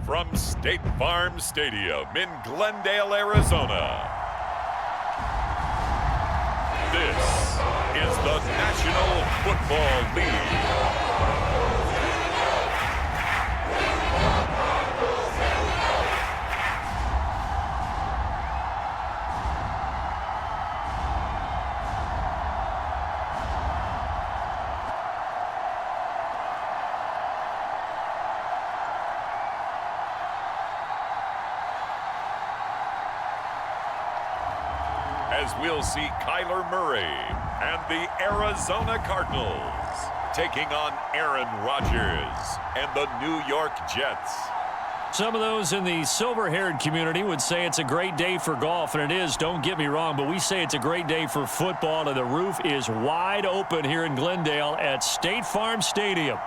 From State Farm Stadium in Glendale, Arizona, this is the National Football League. As we'll see Kyler Murray and the Arizona Cardinals taking on Aaron Rodgers and the New York Jets. Some of those in the silver-haired community would say it's a great day for golf, and it is, don't get me wrong, but we say it's a great day for football, and the roof is wide open here in Glendale at State Farm Stadium.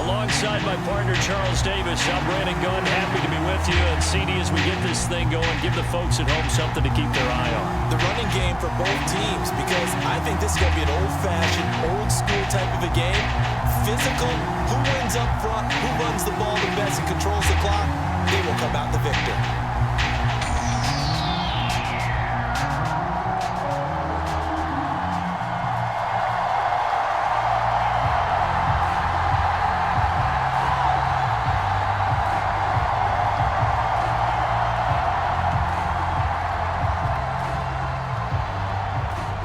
Alongside my partner, Charles Davis, I'm Brandon Gunn. Happy to be with you. And CD, as we get this thing going, give the folks at home something to keep their eye on. The running game for both teams, because I think this is going to be an old-fashioned, old-school type of a game. Physical, who wins up front, who runs the ball the best and controls the clock, they will come out the victor.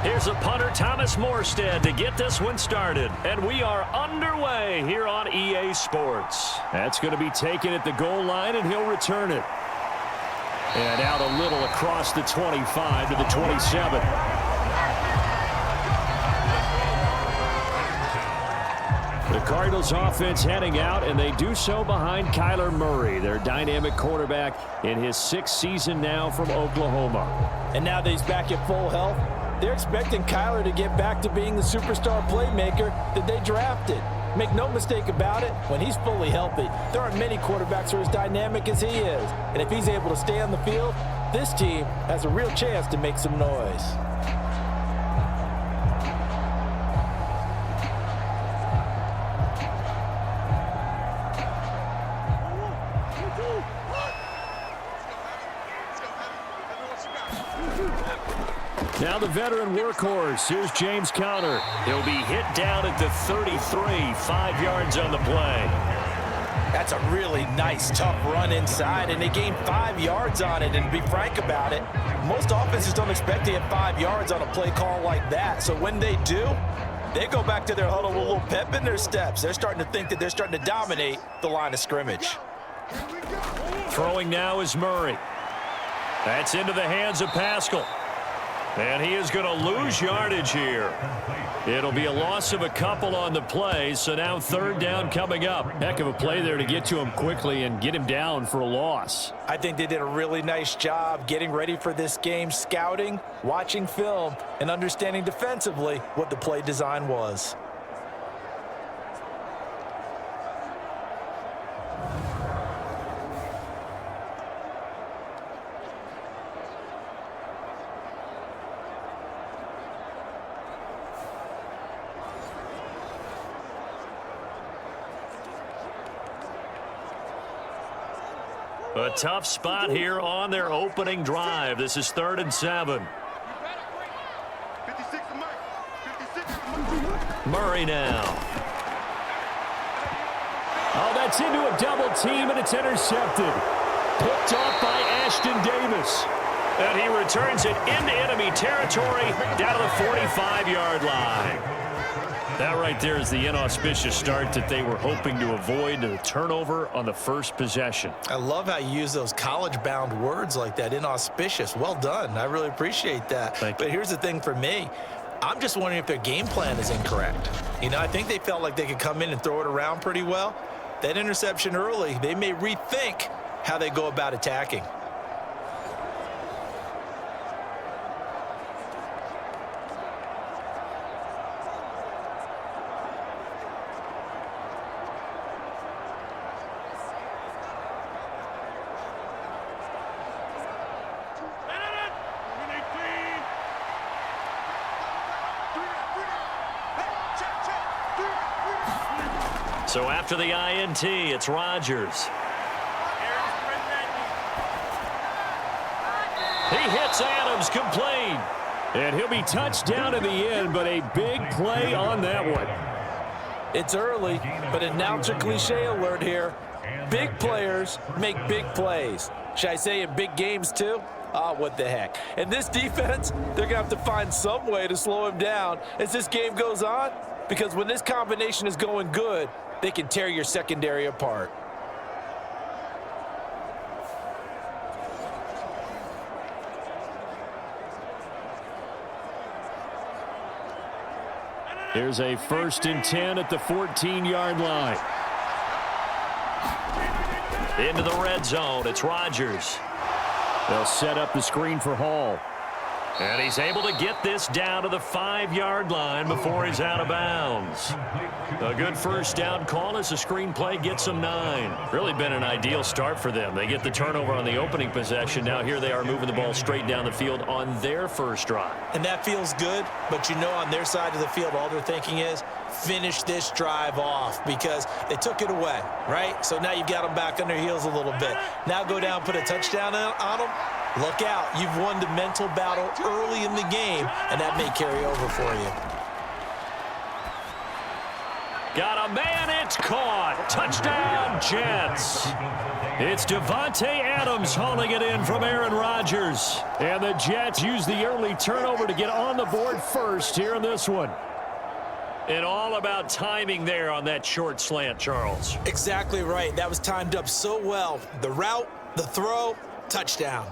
Here's a punter, Thomas Morstead, to get this one started. And we are underway here on EA Sports. That's going to be taken at the goal line, and he'll return it. And out a little across the 25 to the 27. The Cardinals offense heading out, and they do so behind Kyler Murray, their dynamic quarterback in his 6th season now from Oklahoma. And now that he's back at full health, they're expecting Kyler to get back to being the superstar playmaker that they drafted. Make no mistake about it, when he's fully healthy, there aren't many quarterbacks who are as dynamic as he is. And if he's able to stay on the field, this team has a real chance to make some noise. Now the veteran workhorse. Here's James Conner. He'll be hit down at the 33, 5 yards on the play. That's a really nice, tough run inside, and they gained 5 yards on it. And to be frank about it, most offenses don't expect to get 5 yards on a play call like that. So when they do, they go back to their huddle with a little pep in their steps. They're starting to think that they're starting to dominate the line of scrimmage. Throwing now is Murray. That's into the hands of Pascal. And he is going to lose yardage here. It'll be a loss of a couple on the play, so now 3rd down coming up. Heck of a play there to get to him quickly and get him down for a loss. I think they did a really nice job getting ready for this game, scouting, watching film, and understanding defensively what the play design was. A tough spot here on their opening drive. This is 3rd and 7. Murray now. Oh, that's into a double team, and it's intercepted. Picked off by Ashton Davis. And he returns it into enemy territory down to the 45-yard line. That right there is the inauspicious start that they were hoping to avoid, the turnover on the first possession. I love how you use those college-bound words like that, inauspicious. Well done. I really appreciate that. But here's the thing for me. I'm just wondering if their game plan is incorrect. You know, I think they felt like they could come in and throw it around pretty well. That interception early, they may rethink how they go about attacking. So after the INT, it's Rodgers. He hits Adams, complete. And he'll be touched down in the end, but a big play on that one. It's early, but announcer cliche alert here. Big players make big plays. Should I say in big games too? What the heck. And this defense, they're going to have to find some way to slow him down as this game goes on, because when this combination is going good, they can tear your secondary apart. Here's a 1st and 10 at the 14-yard line. Into the red zone. It's Rodgers. They'll set up the screen for Hall. And he's able to get this down to the 5-yard line before he's out of bounds. A good first down call as the screenplay gets them 9. Really been an ideal start for them. They get the turnover on the opening possession. Now here they are moving the ball straight down the field on their first drive. And that feels good, but you know on their side of the field, all they're thinking is finish this drive off because they took it away, right? So now you've got them back on their heels a little bit. Now go down, put a touchdown on them. Look out. You've won the mental battle early in the game, and that may carry over for you. Got a man. It's caught. Touchdown, Jets. It's Davante Adams hauling it in from Aaron Rodgers. And the Jets use the early turnover to get on the board first here in this one. And all about timing there on that short slant, Charles. Exactly right. That was timed up so well. The route, the throw, touchdown.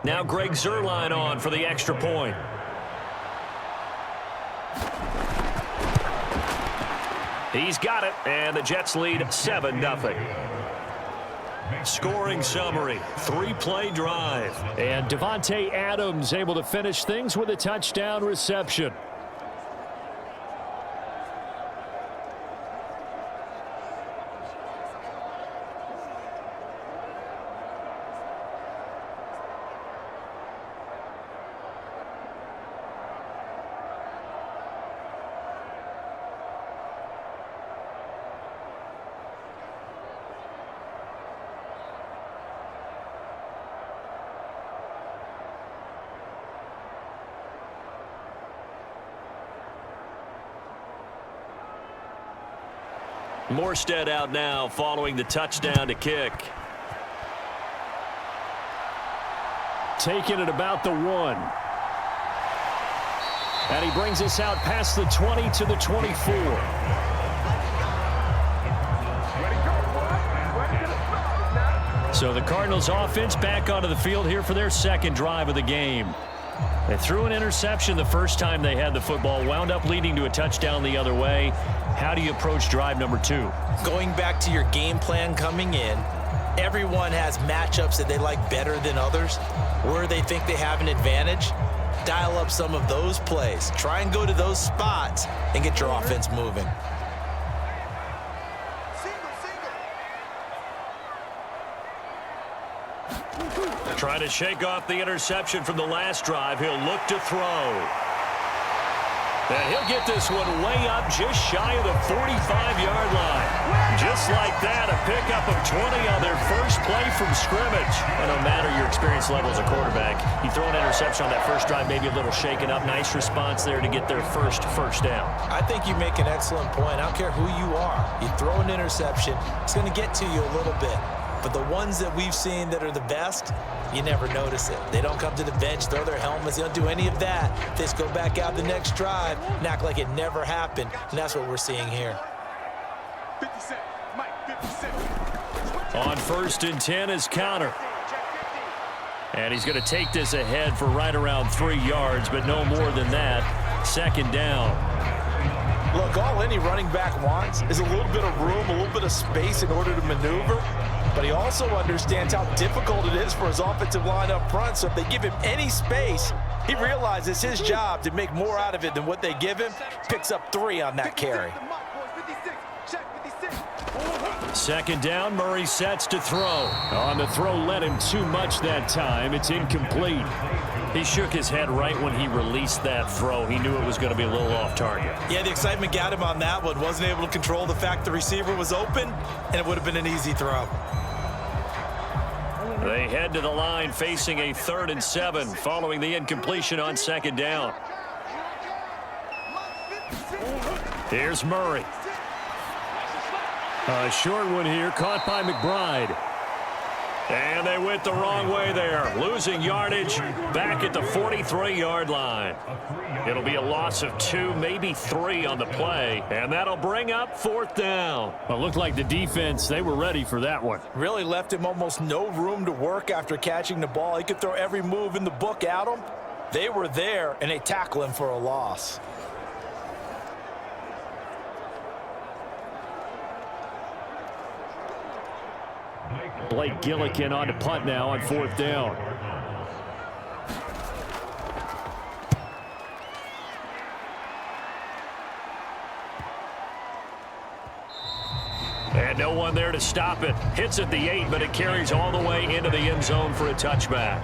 Now Greg Zuerlein on for the extra point. He's got it, and the Jets lead 7-0. Scoring summary, 3-play drive. And Davante Adams able to finish things with a touchdown reception. Morstead out now following the touchdown to kick. Taking it about the 1. And he brings us out past the 20 to the 24. So the Cardinals offense back onto the field here for their second drive of the game. They threw an interception the first time they had the football, wound up leading to a touchdown the other way. How do you approach drive number 2? Going back to your game plan coming in, everyone has matchups that they like better than others, where they think they have an advantage. Dial up some of those plays. Try and go to those spots and get your offense moving. Trying to shake off the interception from the last drive. He'll look to throw. And he'll get this one way up just shy of the 45-yard line. Just like that, a pickup of 20 on their first play from scrimmage. And no matter your experience level as a quarterback, you throw an interception on that first drive, maybe a little shaken up. Nice response there to get their first down. I think you make an excellent point. I don't care who you are. You throw an interception, it's going to get to you a little bit. But the ones that we've seen that are the best, you never notice it. They don't come to the bench, throw their helmets. They don't do any of that. They just go back out the next drive and act like it never happened. And that's what we're seeing here. 50 Mike, 50 On 1st and 10 is counter. And he's going to take this ahead for right around 3 yards, but no more than that. 2nd down. Look, all any running back wants is a little bit of room, a little bit of space in order to maneuver. But he also understands how difficult it is for his offensive line up front. So if they give him any space, he realizes his job to make more out of it than what they give him. Picks up 3 on that carry. 2nd down, Murray sets to throw. On the throw, led him too much that time. It's incomplete. He shook his head right when he released that throw. He knew it was going to be a little off target. Yeah, the excitement got him on that one. Wasn't able to control the fact the receiver was open, and it would have been an easy throw. They head to the line facing a 3rd and 7 following the incompletion on 2nd down. Here's Murray. A short one here, caught by McBride. And they went the wrong way there, losing yardage back at the 43-yard line. It'll be a loss of 2, maybe 3 on the play, and that'll bring up 4th down. Well, it looked like the defense, they were ready for that one. Really left him almost no room to work after catching the ball. He could throw every move in the book at him. They were there, and they tackle him for a loss. Blake Gillikin on to punt now on 4th down. And no one there to stop it. Hits at the 8, but it carries all the way into the end zone for a touchback.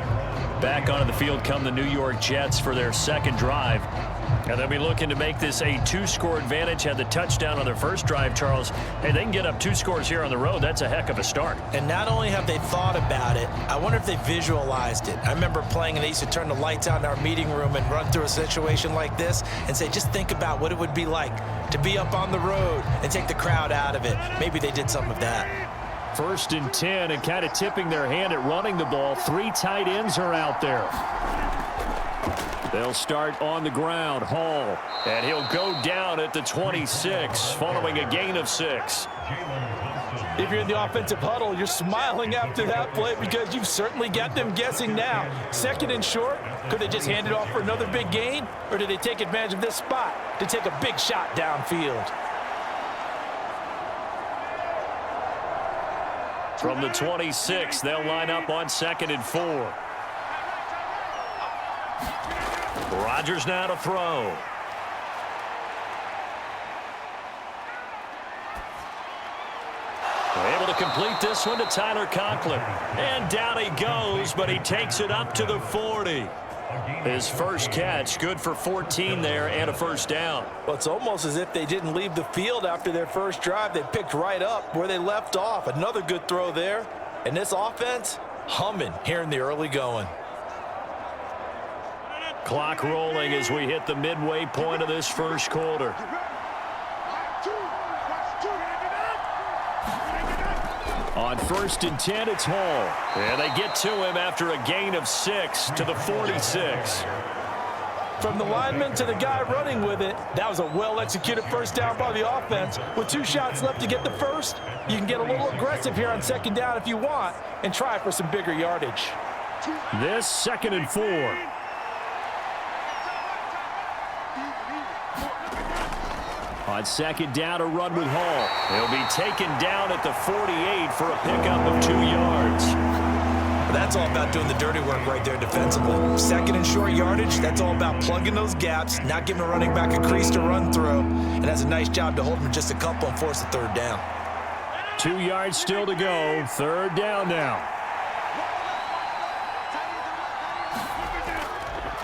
Back onto the field come the New York Jets for their 2nd drive. And they'll be looking to make this a 2-score advantage. Had the touchdown on their first drive, Charles. Hey, they can get up 2 scores here on the road. That's a heck of a start. And not only have they thought about it, I wonder if they visualized it. I remember playing, and they used to turn the lights out in our meeting room and run through a situation like this and say, just think about what it would be like to be up on the road and take the crowd out of it. Maybe they did some of that. 1st and 10, and kind of tipping their hand at running the ball. 3 tight ends are out there. They'll start on the ground. Hall. And he'll go down at the 26 following a gain of 6. If you're in the offensive huddle, you're smiling after that play because you've certainly got them guessing now. 2nd and short, could they just hand it off for another big gain? Or did they take advantage of this spot to take a big shot downfield? From the 26, they'll line up on 2nd and 4. Rodgers now to throw. Able to complete this one to Tyler Conklin. And down he goes, but he takes it up to the 40. His first catch, good for 14 there and a 1st down. Well, it's almost as if they didn't leave the field after their first drive. They picked right up where they left off. Another good throw there. And this offense, humming here in the early going. Clock rolling as we hit the midway point of this first quarter. On 1st and 10, it's Hall. And they get to him after a gain of 6 to the 46. From the lineman to the guy running with it, that was a well-executed 1st down by the offense. With 2 shots left to get the 1st, you can get a little aggressive here on 2nd down if you want and try for some bigger yardage. This 2nd and 4. On 2nd down, a run with Hall. He'll be taken down at the 48 for a pickup of 2 yards. That's all about doing the dirty work right there defensively. 2nd and short yardage, that's all about plugging those gaps, not giving a running back a crease to run through, and that's a nice job to hold him just a couple and force the 3rd down. 2 yards still to go. 3rd down now.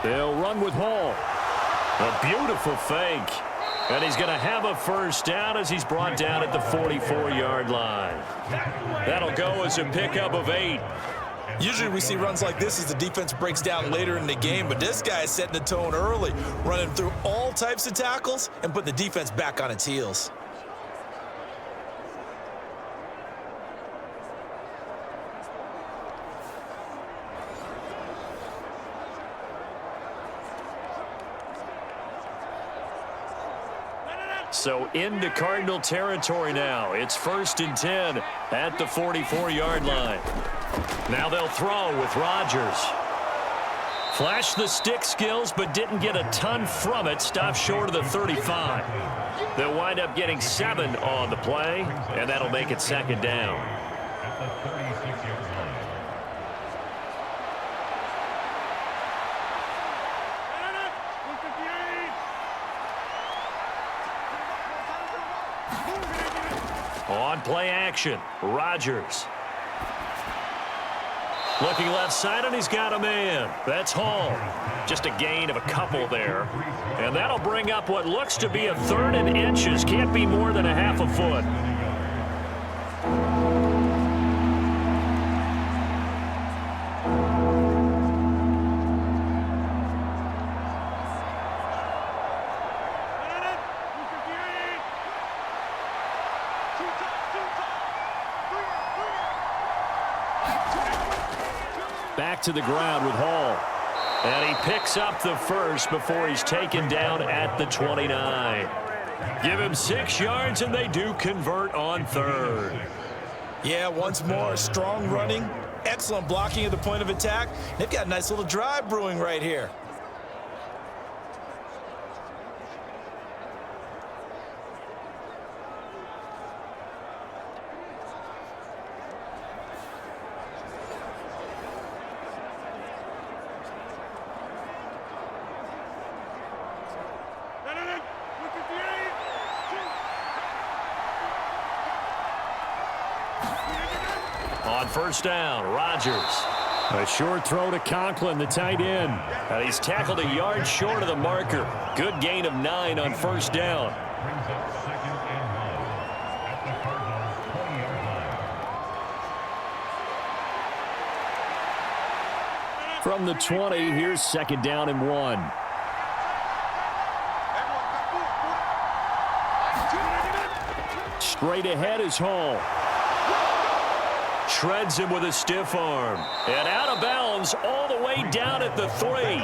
They'll run with Hall. A beautiful fake. And he's going to have a 1st down as he's brought down at the 44-yard line. That'll go as a pickup of 8. Usually we see runs like this as the defense breaks down later in the game, but this guy is setting the tone early, running through all types of tackles and putting the defense back on its heels. So into Cardinal territory now. It's 1st and 10 at the 44-yard line. Now they'll throw with Rodgers. Flashed the stick skills, but didn't get a ton from it. Stopped short of the 35. They'll wind up getting 7 on the play, and that'll make it 2nd down. On play action, Rodgers. Looking left side, and he's got a man. That's Hall. Just a gain of a couple there. And that'll bring up what looks to be a 3rd and inches. Can't be more than a half a foot. Back to the ground with Hall. And he picks up the first before he's taken down at the 29. Give him 6 yards, and they do convert on 3rd. Yeah, once more, strong running, excellent blocking at the point of attack. They've got a nice little drive brewing right here. On first down, Rodgers. A short throw to Conklin, the tight end. And he's tackled a yard short of the marker. Good gain of 9 on first down. From the 20, here's 2nd down and 1. Straight ahead is Hall. Shreds him with a stiff arm. And out of bounds all the way down at the 3.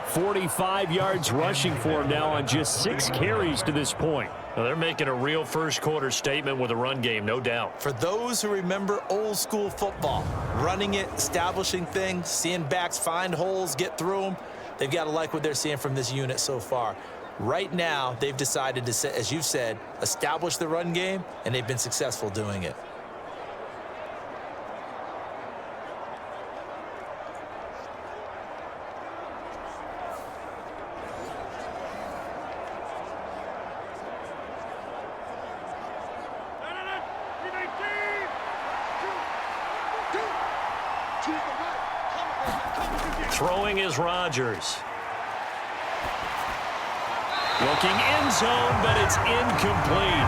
45 yards rushing for him now on just 6 carries to this point. Well, they're making a real first-quarter statement with a run game, no doubt. For those who remember old-school football, running it, establishing things, seeing backs find holes, get through them, they've got to like what they're seeing from this unit so far. Right now, they've decided to, as you've said, establish the run game, and they've been successful doing it. Throwing is Rodgers. Looking end zone, but it's incomplete.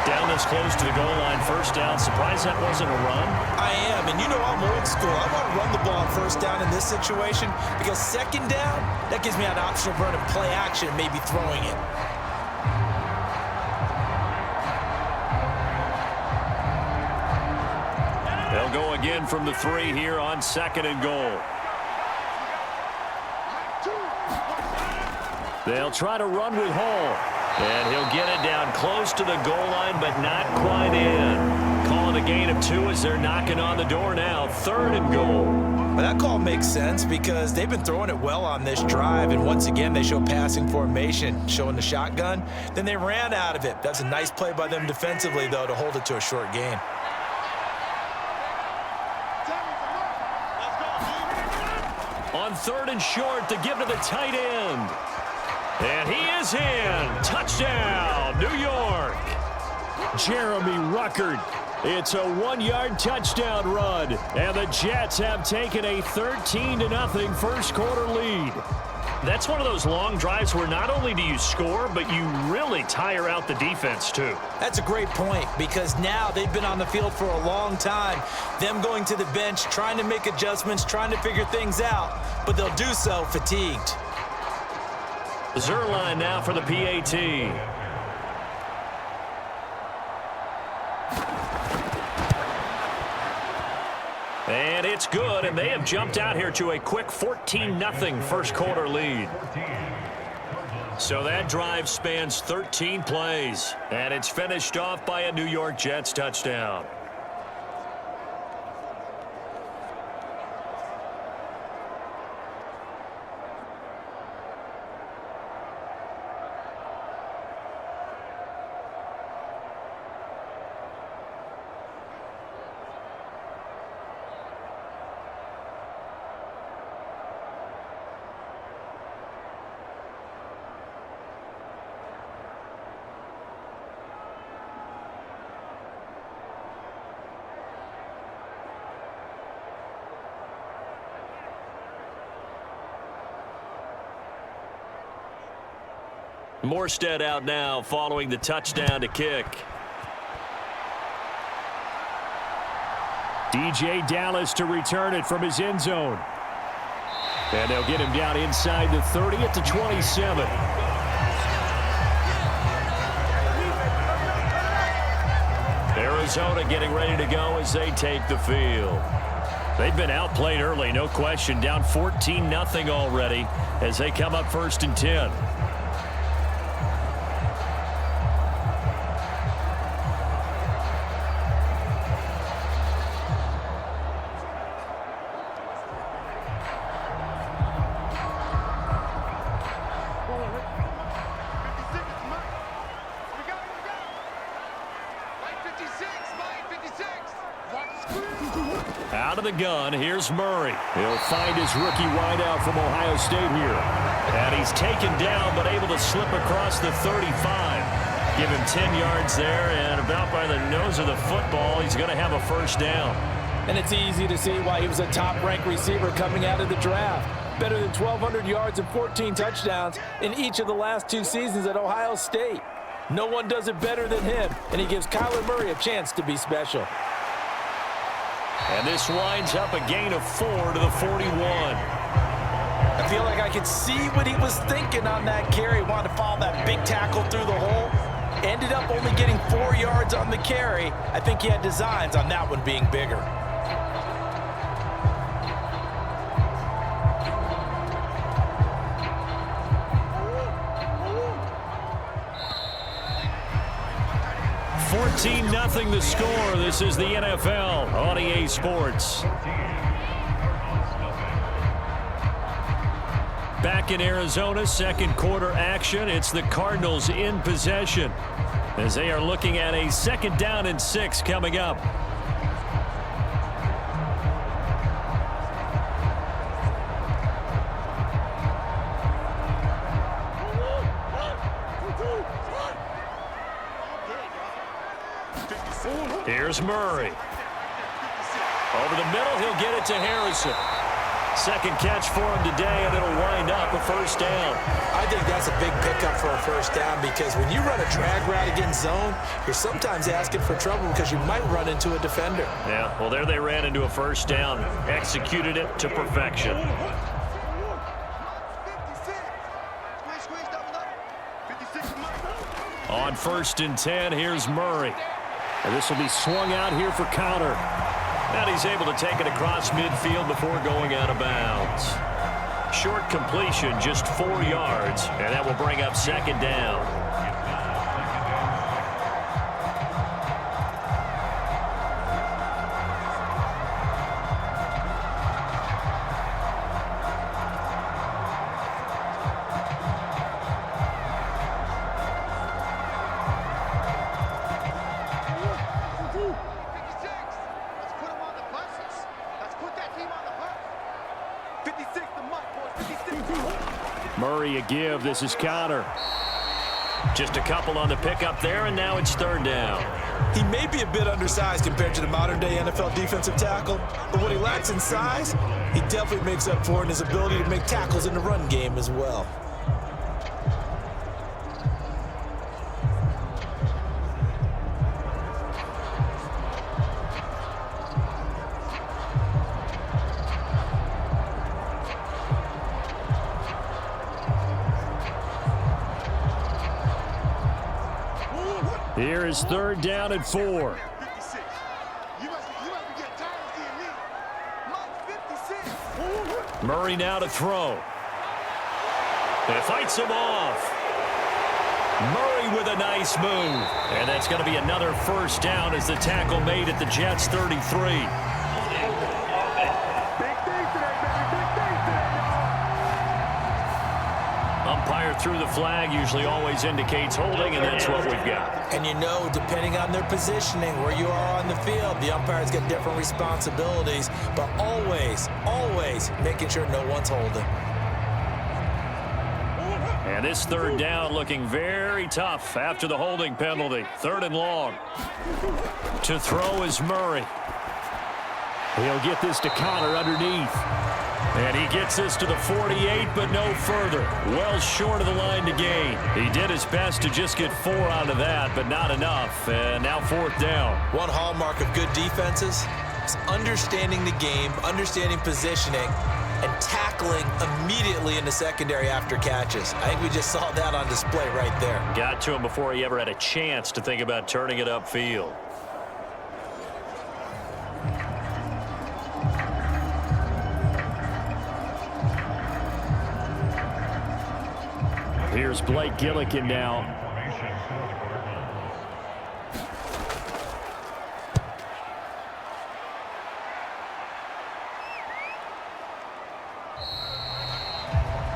Down this close to the goal line, first down. Surprised that wasn't a run? I am, and you know I'm old school. I want to run the ball on first down in this situation because 2nd down, that gives me an option of running play action, maybe throwing it. They'll go again from the 3 here on 2nd and goal. They'll try to run with Hall. And he'll get it down close to the goal line, but not quite in. Calling a gain of 2 as they're knocking on the door now. 3rd and goal. But that call makes sense because they've been throwing it well on this drive, and once again they show passing formation, showing the shotgun. Then they ran out of it. That's a nice play by them defensively, though, to hold it to a short gain. On 3rd and short to give to the tight end. And he is in. Touchdown, New York. Jeremy Ruckert. It's a 1-yard touchdown run. And the Jets have taken a 13-0 first-quarter lead. That's one of those long drives where not only do you score, but you really tire out the defense, too. That's a great point because now they've been on the field for a long time. Them going to the bench, trying to make adjustments, trying to figure things out, but they'll do so fatigued. Zerline now for the PAT. And it's good, and they have jumped out here to a quick 14-0 first-quarter lead. So that drive spans 13 plays, and it's finished off by a New York Jets touchdown. Morstead out now following the touchdown to kick. DJ Dallas to return it from his end zone. And they'll get him down inside the 30 at the 27. Arizona getting ready to go as they take the field. They've been outplayed early, no question. Down 14-0 already as they come up 1st and 10. Out of the gun, here's Murray. He'll find his rookie wideout from Ohio State here. And he's taken down, but able to slip across the 35. Give him 10 yards there, and about by the nose of the football, he's going to have a 1st down. And it's easy to see why he was a top-ranked receiver coming out of the draft. Better than 1,200 yards and 14 touchdowns in each of the last 2 seasons at Ohio State. No one does it better than him, and he gives Kyler Murray a chance to be special. And this winds up a gain of 4 to the 41. I feel like I could see what he was thinking on that carry. Wanted to follow that big tackle through the hole. Ended up only getting 4 yards on the carry. I think he had designs on that one being bigger. Nothing the score. This is the NFL on EA Sports. Back in Arizona, 2nd quarter action. It's the Cardinals in possession as they are looking at a 2nd down and 6 coming up. Here's Murray. Over the middle, he'll get it to Harrison. 2nd catch for him today, and it'll wind up a 1st down. I think that's a big pickup for a 1st down because when you run a drag route against zone, you're sometimes asking for trouble because you might run into a defender. Yeah, well, there they ran into a 1st down. Executed it to perfection. On 1st and 10, here's Murray. And this will be swung out here for counter. And he's able to take it across midfield before going out of bounds. Short completion, just 4 yards, and that will bring up 2nd down. Murray a give. This is counter. Just a couple on the pickup there, and now it's 3rd down. He may be a bit undersized compared to the modern-day NFL defensive tackle, but what he lacks in size, he definitely makes up for in his ability to make tackles in the run game as well. Here is 3rd down and 4. Murray now to throw. And fights him off. Murray with a nice move. And that's going to be another 1st down as the tackle made at the Jets' 33. Umpire threw the flag, usually always indicates holding, and that's what we've got. And you know, depending on their positioning, where you are on the field, the umpires get different responsibilities, but always, always making sure no one's holding. And this 3rd down looking very tough after the holding penalty. 3rd and long. To throw is Murray. He'll get this to counter underneath. And he gets this to the 48, but no further. Well short of the line to gain. He did his best to just get 4 out of that, but not enough. And now 4th down. One hallmark of good defenses is understanding the game, understanding positioning, and tackling immediately in the secondary after catches. I think we just saw that on display right there. Got to him before he ever had a chance to think about turning it upfield. Here's Blake Gillikin now.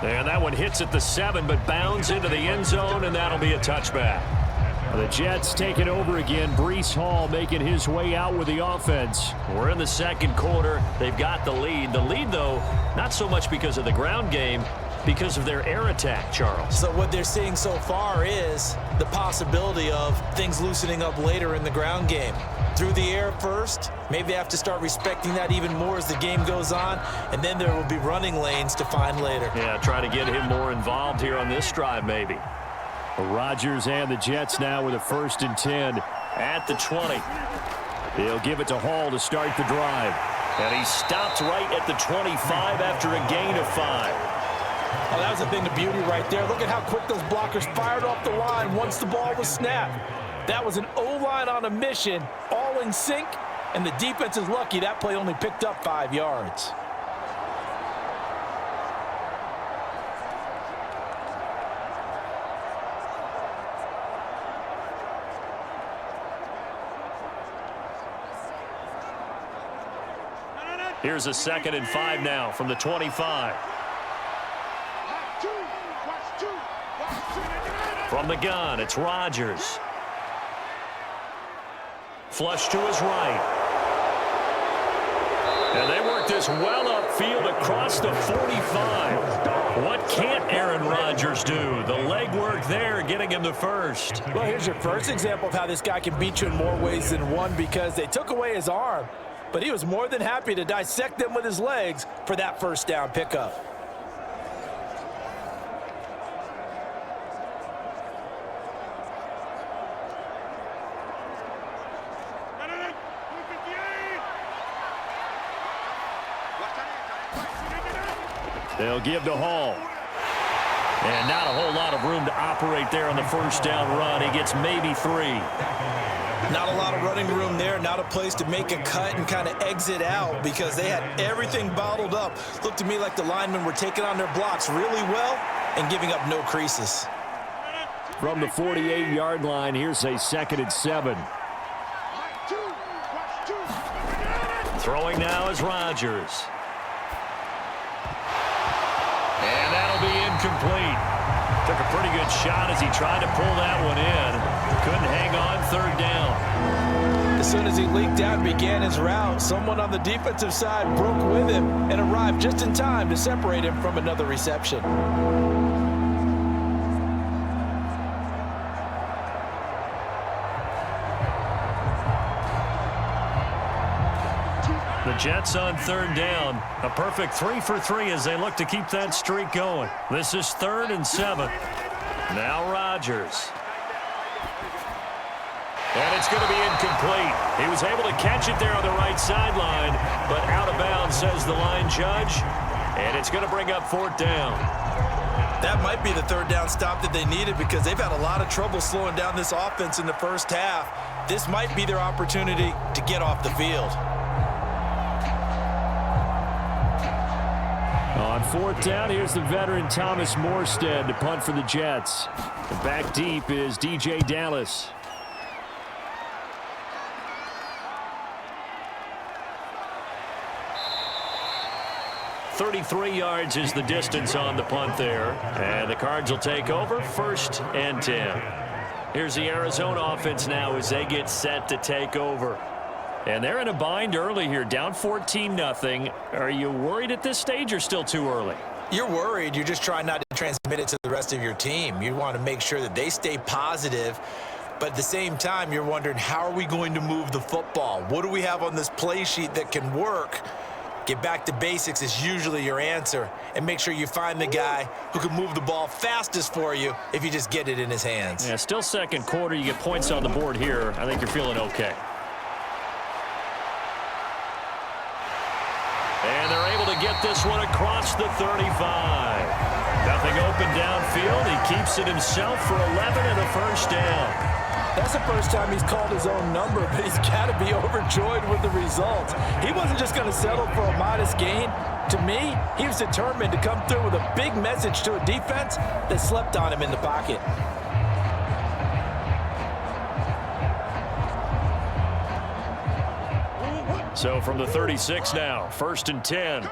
And that one hits at the 7, but bounds into the end zone, and that'll be a touchback. The Jets taking over again. Breece Hall making his way out with the offense. We're in the 2nd quarter. They've got the lead. The lead, though, not so much because of the ground game, because of their air attack, Charles. So what they're seeing so far is the possibility of things loosening up later in the ground game. Through the air first, maybe they have to start respecting that even more as the game goes on, and then there will be running lanes to find later. Yeah, try to get him more involved here on this drive, maybe. Rodgers and the Jets now with a 1st and 10. At the 20. They'll give it to Hall to start the drive. And he stopped right at the 25 after a gain of 5. Oh, that was a thing of beauty right there. Look at how quick those blockers fired off the line once the ball was snapped. That was an O-line on a mission, all in sync, and the defense is lucky that play only picked up 5 yards. Here's a 2nd and 5 now from the 25. From the gun, it's Rodgers. Flush to his right. And they work this well upfield across the 45. What can't Aaron Rodgers do? The legwork there getting him the 1st. Well, here's your first example of how this guy can beat you in more ways than one, because they took away his arm, but he was more than happy to dissect them with his legs for that 1st down pickup. They'll give to Hall. And not a whole lot of room to operate there on the 1st down run. He gets maybe 3. Not a lot of running room there, not a place to make a cut and kind of exit out, because they had everything bottled up. Looked to me like the linemen were taking on their blocks really well and giving up no creases. From the 48-yard line, here's a 2nd and 7. Throwing now is Rodgers. And that'll be incomplete. Took a pretty good shot as he tried to pull that one in. Couldn't hang on 3rd down. As soon as he leaked out and began his route, someone on the defensive side broke with him and arrived just in time to separate him from another reception. The Jets on 3rd down. A perfect 3 for 3 as they look to keep that streak going. This is 3rd and 7. Now Rodgers. And it's going to be incomplete. He was able to catch it there on the right sideline, but out of bounds, says the line judge. And it's going to bring up 4th down. That might be the 3rd down stop that they needed, because they've had a lot of trouble slowing down this offense in the 1st half. This might be their opportunity to get off the field. On 4th down, here's the veteran Thomas Morstead to punt for the Jets. And back deep is DJ Dallas. .33 yards is the distance on the punt there. And the Cards will take over 1st and 10. Here's the Arizona offense now as they get set to take over. And they're in a bind early here, down 14-0. Are you worried at this stage or still too early? You're worried. You're just trying not to transmit it to the rest of your team. You want to make sure that they stay positive. But at the same time, you're wondering, how are we going to move the football? What do we have on this play sheet that can work? Get back to basics is usually your answer, and make sure you find the guy who can move the ball fastest for you if you just get it in his hands. Yeah, still second quarter. You get points on the board here. I think you're feeling okay. And they're able to get this one across the 35. Nothing open downfield. He keeps it himself for 11 and a first down. That's the first time he's called his own number, but he's got to be overjoyed with the results. He wasn't just going to settle for a modest gain. To me, he was determined to come through with a big message to a defense that slept on him in the pocket. So from the 36 now, 1st and 10.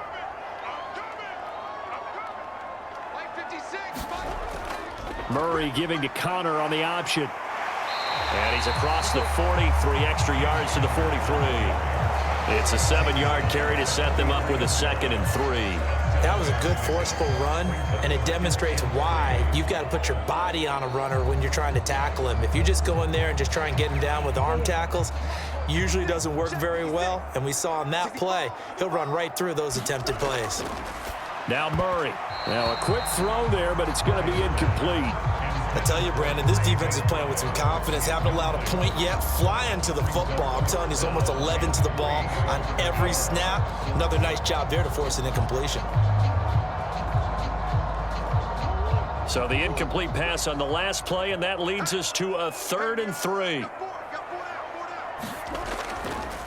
Murray giving to Connor on the option. And he's across the 40, 3 extra yards to the 43. It's a 7-yard carry to set them up with a 2nd and 3. That was a good forceful run, and it demonstrates why you've got to put your body on a runner when you're trying to tackle him. If you just go in there and just try and get him down with arm tackles, usually doesn't work very well, and we saw on that play, he'll run right through those attempted plays. Now Murray. Now a quick throw there, but it's going to be incomplete. I tell you, Brandon, this defense is playing with some confidence. Haven't allowed a point yet. Flying to the football. I'm telling you, it's almost 11 to the ball on every snap. Another nice job there to force an incompletion. So the incomplete pass on the last play, and that leads us to a 3rd and 3.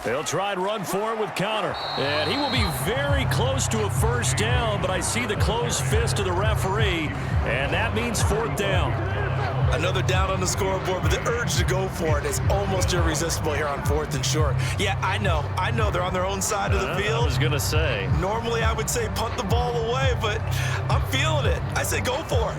They'll try and run for it with Connor. And he will be very close to a first down, but I see the closed fist of the referee, and that means 4th down. Another down on the scoreboard, but the urge to go for it is almost irresistible here on 4th and short. Yeah, I know they're on their own side of the field. I was going to say. Normally I would say punt the ball away, but I'm feeling it. I say go for it.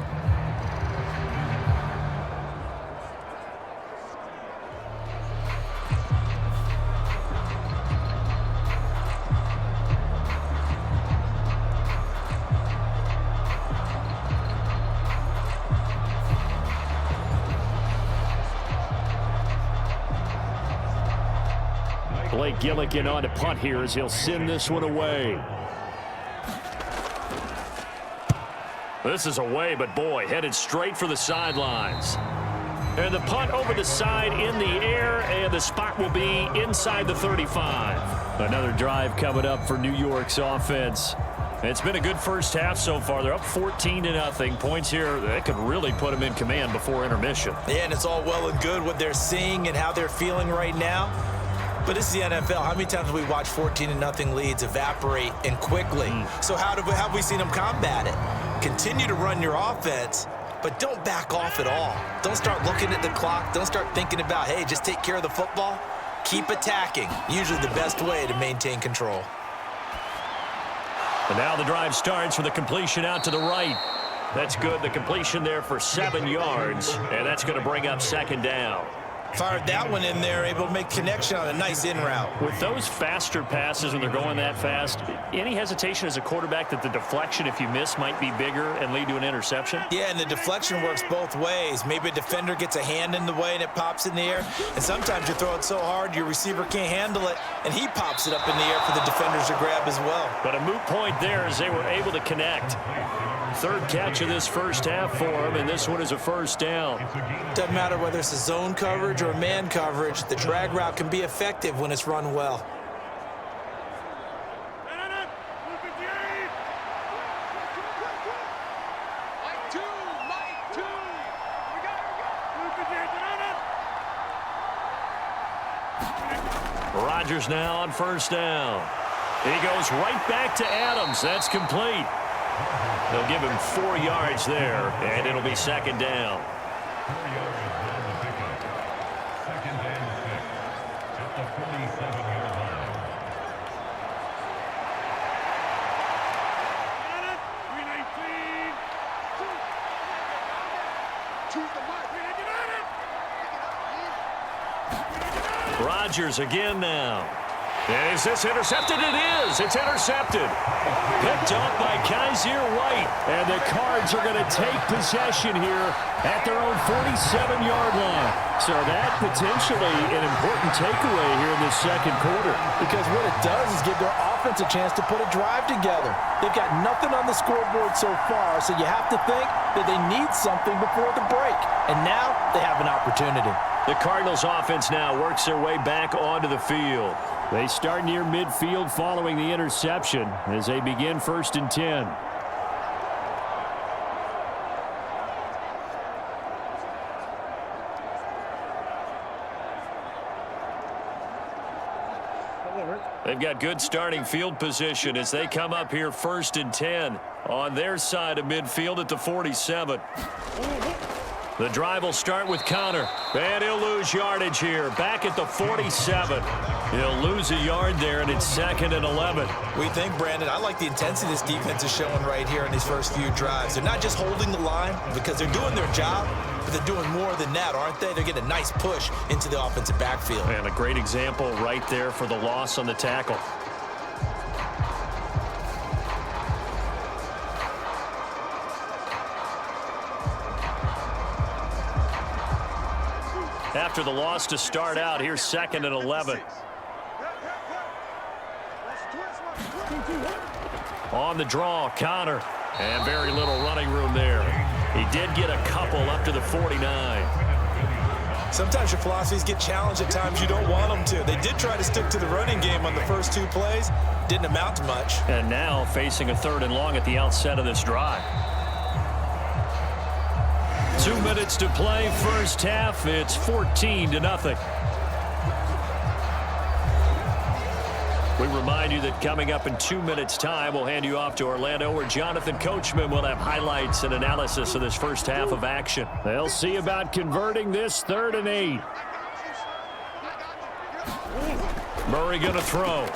Blake Gillikin on to punt here as he'll send this one away. This is away, but boy, headed straight for the sidelines. And the punt over the side in the air, and the spot will be inside the 35. Another drive coming up for New York's offense. It's been a good first half so far. They're up 14-0. Points here that could really put them in command before intermission. Yeah, and it's all well and good what they're seeing and how they're feeling right now. But this is the NFL. How many times have we watched 14-0 leads evaporate and quickly? So how have we seen them combat it? Continue to run your offense, but don't back off at all. Don't start looking at the clock. Don't start thinking about, hey, just take care of the football. Keep attacking. Usually the best way to maintain control. And now the drive starts with a completion out to the right. That's good. The completion there for 7 yards, and that's going to bring up 2nd down. Fired that one in there, able to make connection on a nice in route. With those faster passes when they're going that fast, any hesitation as a quarterback that the deflection, if you miss, might be bigger and lead to an interception? Yeah, and the deflection works both ways. Maybe a defender gets a hand in the way and it pops in the air. And sometimes you throw it so hard your receiver can't handle it, and he pops it up in the air for the defenders to grab as well. But a moot point there as they were able to connect. 3rd catch of this first half for him, and this one is a first down. Doesn't matter whether it's a zone coverage or man coverage, the drag route can be effective when it's run well. Rodgers now on first down. He goes right back to Adams. That's complete. They'll give him 4 yards there, and it'll be 2nd down. Rodgers again now. And is this intercepted? It is. It's intercepted. Picked up by Kaiser White. And the Cards are going to take possession here at their own 47-yard line. So that potentially an important takeaway here in this second quarter. Because what it does is give their offense offense a chance to put a drive together. They've got nothing on the scoreboard so far, so you have to think that they need something before the break. And now they have an opportunity. The Cardinals offense now works their way back onto the field. They start near midfield following the interception as they begin 1st and 10. They've got good starting field position as they come up here 1st and 10 on their side of midfield at the 47. The drive will start with Connor, and he'll lose yardage here. Back at the 47. He'll lose a yard there, and it's 2nd and 11. We think, Brandon, I like the intensity this defense is showing right here in these first few drives. They're not just holding the line because they're doing their job, but they're doing more than that, aren't they? They're getting a nice push into the offensive backfield. And a great example right there for the loss on the tackle. After the loss to start out, here's 2nd and 11. On the draw, Connor. And very little running room there. He did get a couple up to the 49. Sometimes your philosophies get challenged at times you don't want them to. They did try to stick to the running game on the first 2 plays. Didn't amount to much. And now facing a 3rd and long at the outset of this drive. 2 minutes to play, first half. It's 14-0. We remind you that coming up in 2 minutes' time, we'll hand you off to Orlando, where Jonathan Coachman will have highlights and analysis of this first half of action. They'll see about converting this 3rd and 8. Murray going to throw.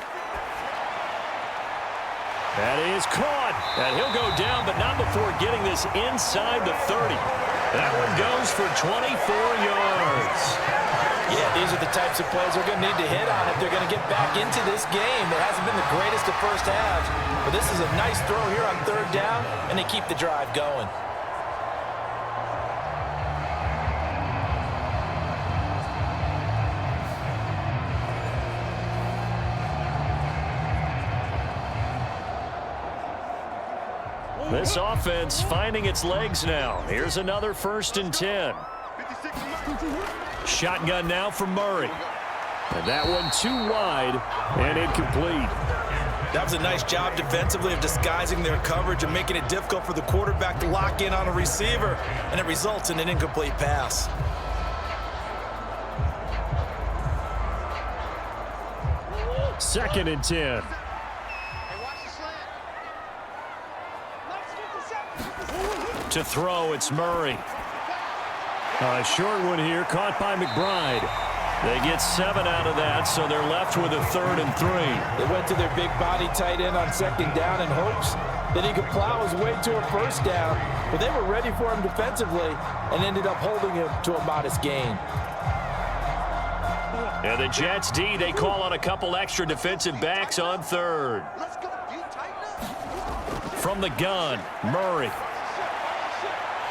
That is caught. And he'll go down, but not before getting this inside the 30. That one goes for 24 yards. Yeah, these are the types of plays they're going to need to hit on if they're going to get back into this game. It hasn't been the greatest of first halves, but this is a nice throw here on 3rd down, and they keep the drive going. This offense finding its legs now. Here's another 1st and 10. Shotgun now for Murray. And that one too wide and incomplete. That was a nice job defensively of disguising their coverage and making it difficult for the quarterback to lock in on a receiver, and it results in an incomplete pass. Second and 10. To throw, it's Murray. A short one here, caught by McBride. They get 7 out of that, so they're left with a 3rd and 3. They went to their big body tight end on 2nd down in hopes that he could plow his way to a 1st down, but they were ready for him defensively and ended up holding him to a modest gain. And the Jets D, they call on a couple extra defensive backs on 3rd. From the gun, Murray.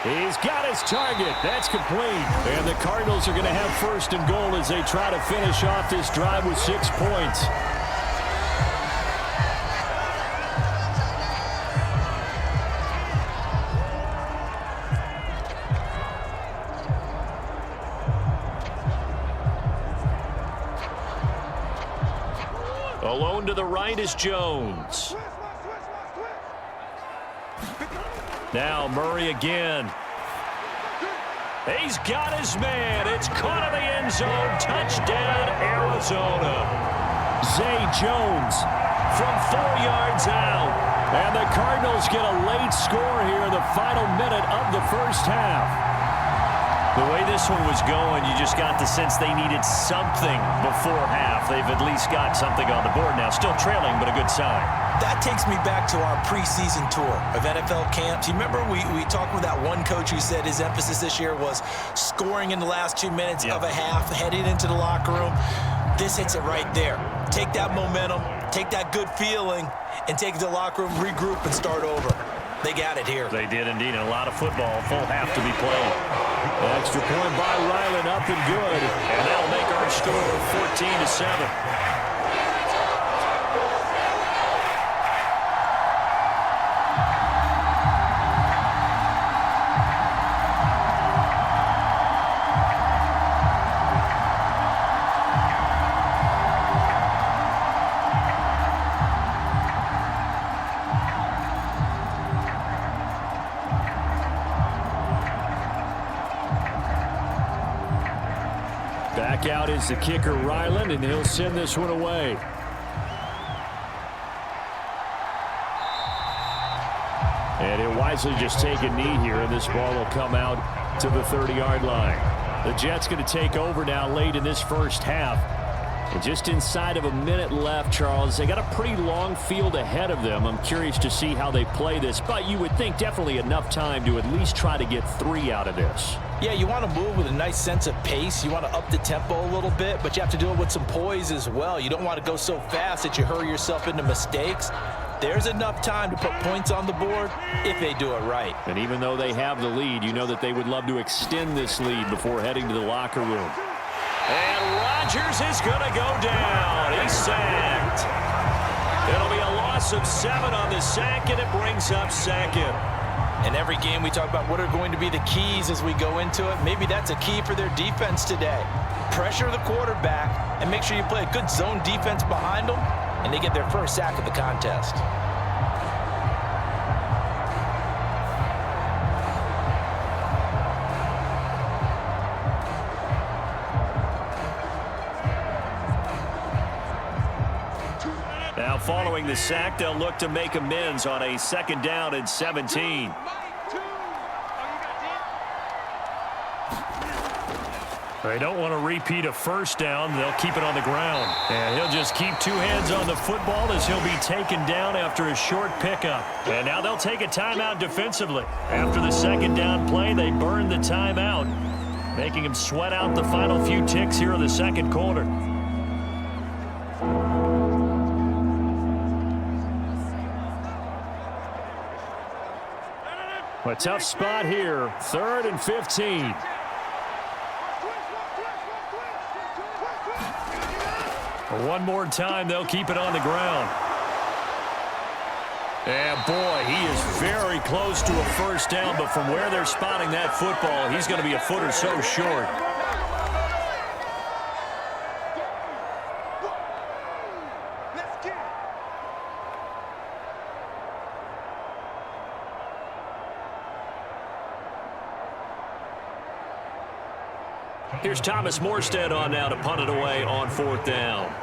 He's got his target. That's complete. And the Cardinals are going to have 1st and goal as they try to finish off this drive with 6 points. Alone to the right is Jones. Now Murray again. He's got his man. It's caught in the end zone. Touchdown, Arizona. Zay Jones From 4 yards out. And the Cardinals get a late score here in the final minute of the first half. The way this one was going, you just got the sense they needed something before half. They've at least got something on the board now. Still trailing, but a good sign. That takes me back to our preseason tour of NFL camps. You remember we talked with that one coach who said his emphasis this year was scoring in the last 2 minutes of a half, heading into the locker room. This hits it right there. Take that momentum, take that good feeling, and take it to the locker room, regroup, and start over. They got it here. They did indeed, and a lot of football, full half to be played. Extra point by Ryland, up and good. And that'll make our score 14-7. Back out is the kicker, Ryland, and he'll send this one away. And he'll wisely just take a knee here, and this ball will come out to the 30-yard line. The Jets going to take over now late in this first half. And just inside of a minute left, Charles, they got a pretty long field ahead of them. I'm curious to see how they play this, but you would think definitely enough time to at least try to get 3 out of this. Yeah, you want to move with a nice sense of pace. You want to up the tempo a little bit, but you have to do it with some poise as well. You don't want to go so fast that you hurry yourself into mistakes. There's enough time to put points on the board if they do it right. And even though they have the lead, you know that they would love to extend this lead before heading to the locker room. And Rodgers is going to go down. He's sacked. It'll be a loss of 7 on the sack, and it brings up second. In every game, we talk about what are going to be the keys as we go into it. Maybe that's a key for their defense today. Pressure the quarterback and make sure you play a good zone defense behind them, and they get their first sack of the contest. Now following the sack, they'll look to make amends on a 2nd down and 17. They don't want to repeat a 1st down. They'll keep it on the ground. And he'll just keep 2 hands on the football as he'll be taken down after a short pickup. And now they'll take a timeout defensively. After the 2nd down play, they burn the timeout, making him sweat out the final few ticks here in the 2nd quarter. A tough spot here, 3rd and 15. One more time, they'll keep it on the ground. And boy, he is very close to a 1st down, but from where they're spotting that football, he's going to be a foot or so short. Here's Thomas Morstead on now to punt it away on 4th down.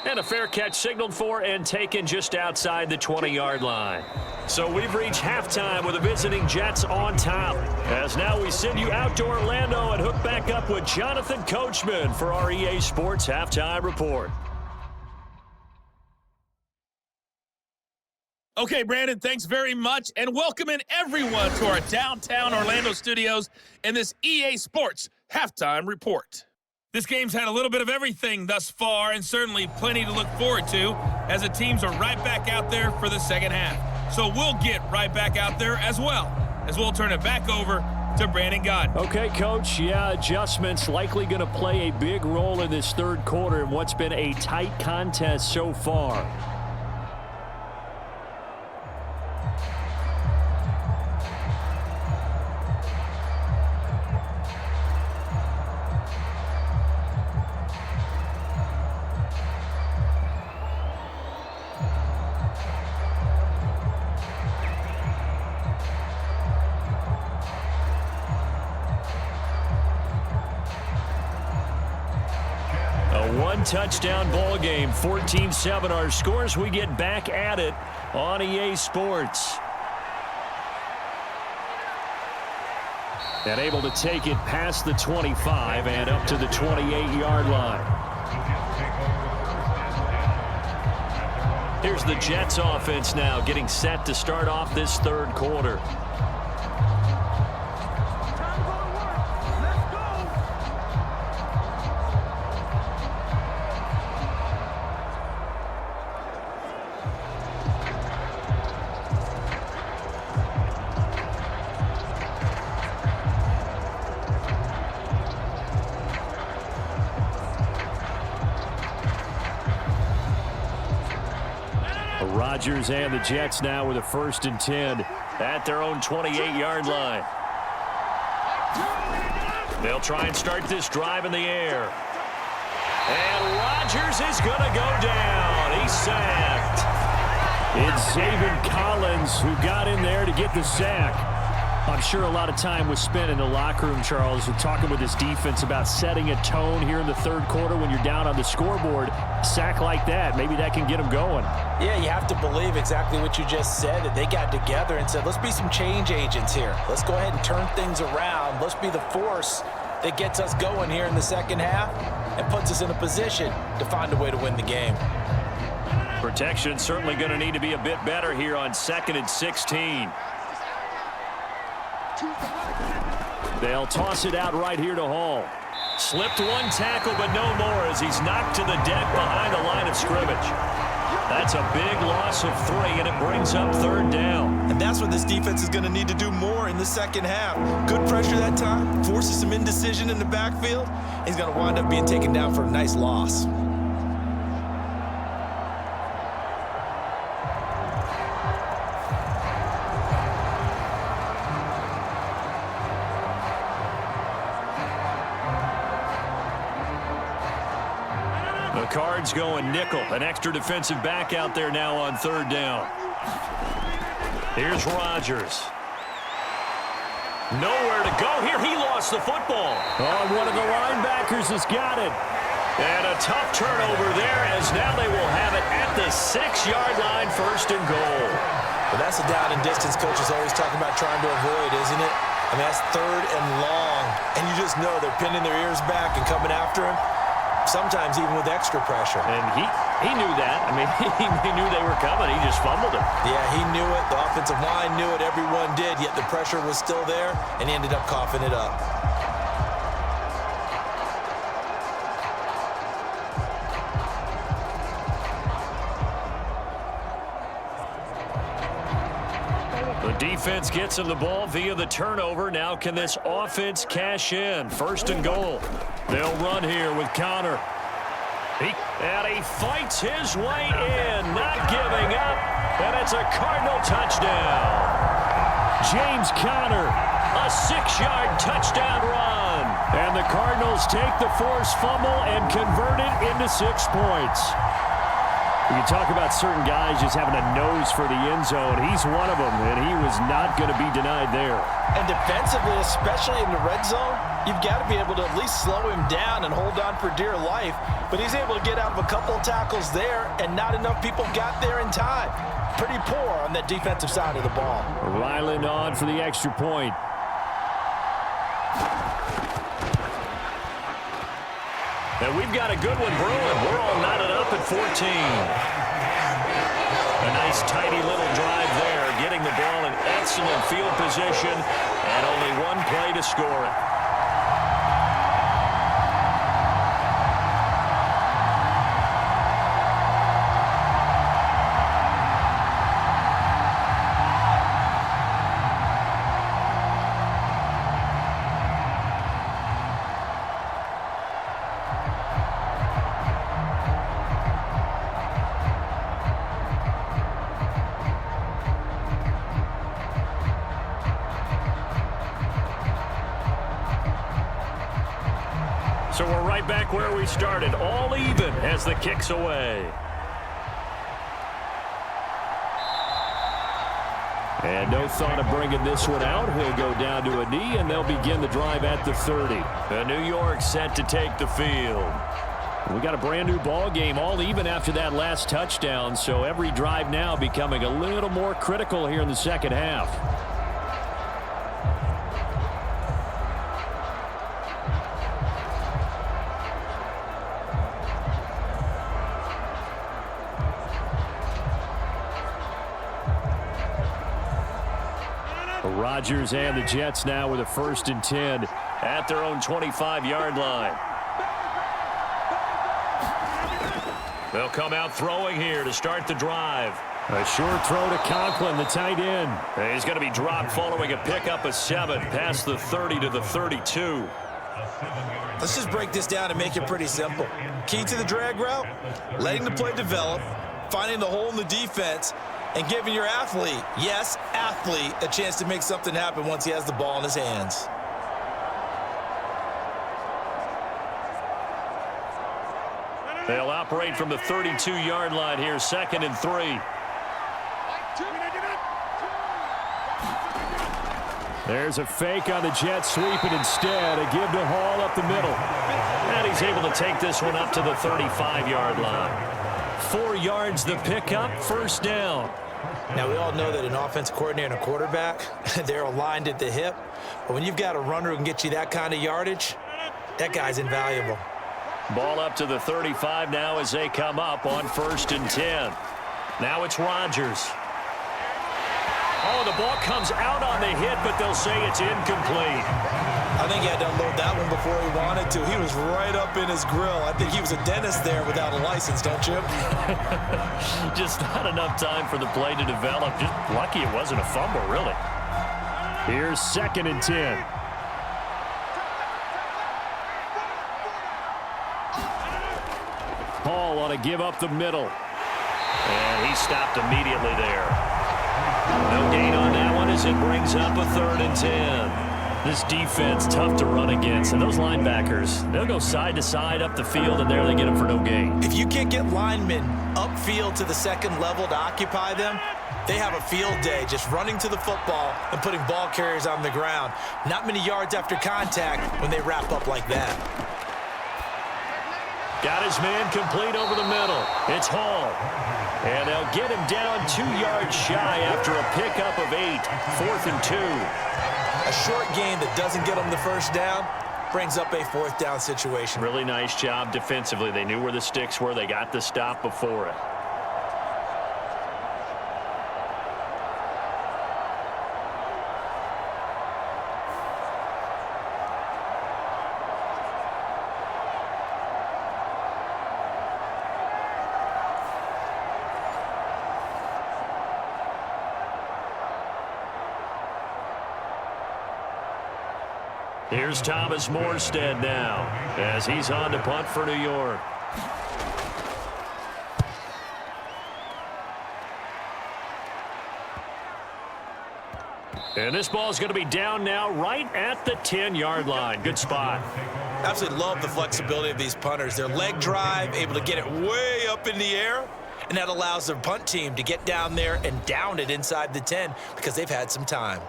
And a fair catch signaled for and taken just outside the 20-yard line. So we've reached halftime with the visiting Jets on top. As now we send you out to Orlando and hook back up with Jonathan Coachman for our EA Sports Halftime Report. Okay, Brandon, thanks very much, and welcoming everyone to our downtown Orlando studios in this EA Sports Halftime Report. This game's had a little bit of everything thus far, and certainly plenty to look forward to, as the teams are right back out there for the 2nd half. So we'll get right back out there as well, as we'll turn it back over to Brandon Gaudin. Okay, Coach, yeah, adjustments likely going to play a big role in this 3rd quarter in what's been a tight contest so far. Touchdown ball game, 14-7 our scores. We get back at it on EA Sports. And able to take it past the 25 and up to the 28-yard line. Here's the Jets offense now getting set to start off this 3rd quarter. Rodgers and the Jets now with a 1st and 10 at their own 28-yard line. They'll try and start this drive in the air. And Rodgers is going to go down. He's sacked. It's Zaven Collins who got in there to get the sack. I'm sure a lot of time was spent in the locker room, Charles, talking with his defense about setting a tone here in the third quarter when you're down on the scoreboard. A sack like that, maybe that can get them going. Yeah, you have to believe exactly what you just said, that they got together and said, let's be some change agents here. Let's go ahead and turn things around. Let's be the force that gets us going here in the second half and puts us in a position to find a way to win the game. Protection certainly going to need to be a bit better here on 2nd and 16. They'll toss it out right here to Hall. Slipped one tackle, but no more as he's knocked to the deck behind the line of scrimmage. That's a big loss of 3, and it brings up 3rd down. And that's what this defense is going to need to do more in the second half. Good pressure that time, forces some indecision in the backfield. He's going to wind up being taken down for a nice loss. The Cards going nickel. An extra defensive back out there now on 3rd down. Here's Rodgers. Nowhere to go here. He lost the football. Oh, one of the linebackers has got it. And a tough turnover there as now they will have it at the 6-yard line, 1st and goal. Well, that's a down and distance coach is always talking about trying to avoid, isn't it? I mean, that's 3rd and long. And you just know they're pinning their ears back and coming after him. Sometimes even with extra pressure. And he knew that. I mean, he knew they were coming. He just fumbled it. Yeah, he knew it. The offensive line knew it. Everyone did. Yet the pressure was still there, and he ended up coughing it up. The defense gets him the ball via the turnover. Now can this offense cash in? 1st and goal. They'll run here with Connor. And he fights his way in, not giving up. And it's a Cardinal touchdown. James Conner, A 6-yard touchdown run. and the Cardinals take the forced fumble and convert it into 6 points. You talk about certain guys just having a nose for the end zone. He's one of them, and he was not going to be denied there. And defensively, especially in the red zone, you've got to be able to at least slow him down and hold on for dear life. But he's able to get out of a couple of tackles there, and not enough people got there in time. Pretty poor on that defensive side of the ball. Ryland on for the extra point. And we've got a good one brewing. We're all knotted up at 14. A nice, tidy little drive there, getting the ball in excellent field position, and only one play to score it. So we're right back where we started, all even as the kick's away. And no thought of bringing this one out. He'll go down to a knee, and they'll begin the drive at the 30. The New York set to take the field. We got a brand new ball game, all even after that last touchdown, so every drive now becoming a little more critical here in the second half. Rodgers and the Jets now with a 1st and 10 at their own 25-yard line. They'll come out throwing here to start the drive. A short throw to Conklin, the tight end. He's going to be dropped following a pickup of 7 past the 30 to the 32. Let's just break this down and make it pretty simple. Key to the drag route, letting the play develop, finding the hole in the defense, and giving your athlete, yes, athlete, a chance to make something happen once he has the ball in his hands. They'll operate from the 32-yard line here, 2nd and 3. There's a fake on the jet sweep, and instead a give to Hall up the middle. And he's able to take this one up to the 35-yard line. 4 yards the pickup, first down. Now, we all know that an offensive coordinator and a quarterback, they're aligned at the hip. But when you've got a runner who can get you that kind of yardage, that guy's invaluable. Ball up to the 35 now as they come up on 1st and 10. Now it's Rodgers. Oh, the ball comes out on the hit, but they'll say it's incomplete. I think he had to unload that one before he wanted to. He was right up in his grill. I think he was a dentist there without a license, don't you? Just not enough time for the play to develop. Just lucky it wasn't a fumble, really. Here's 2nd and 10. Hall on a give up the middle. And he stopped immediately there. No gain on that one as it brings up a 3rd and 10. This defense, tough to run against. And those linebackers, they'll go side to side up the field, and there they get them for no gain. If you can't get linemen upfield to the 2nd level to occupy them, they have a field day just running to the football and putting ball carriers on the ground. Not many yards after contact when they wrap up like that. Got his man complete over the middle. It's Hall. And they'll get him down 2 yards shy after a pickup of 8. 4th and 2. A short gain that doesn't get them the first down brings up a 4th down situation. Really nice job defensively. They knew where the sticks were. They got the stop before it. Here's Thomas Morstead now as he's on to punt for New York. And this ball is going to be down now right at the 10-yard line. Good spot. Absolutely love the flexibility of these punters. Their leg drive, able to get it way up in the air, and that allows their punt team to get down there and down it inside the 10 because they've had some time.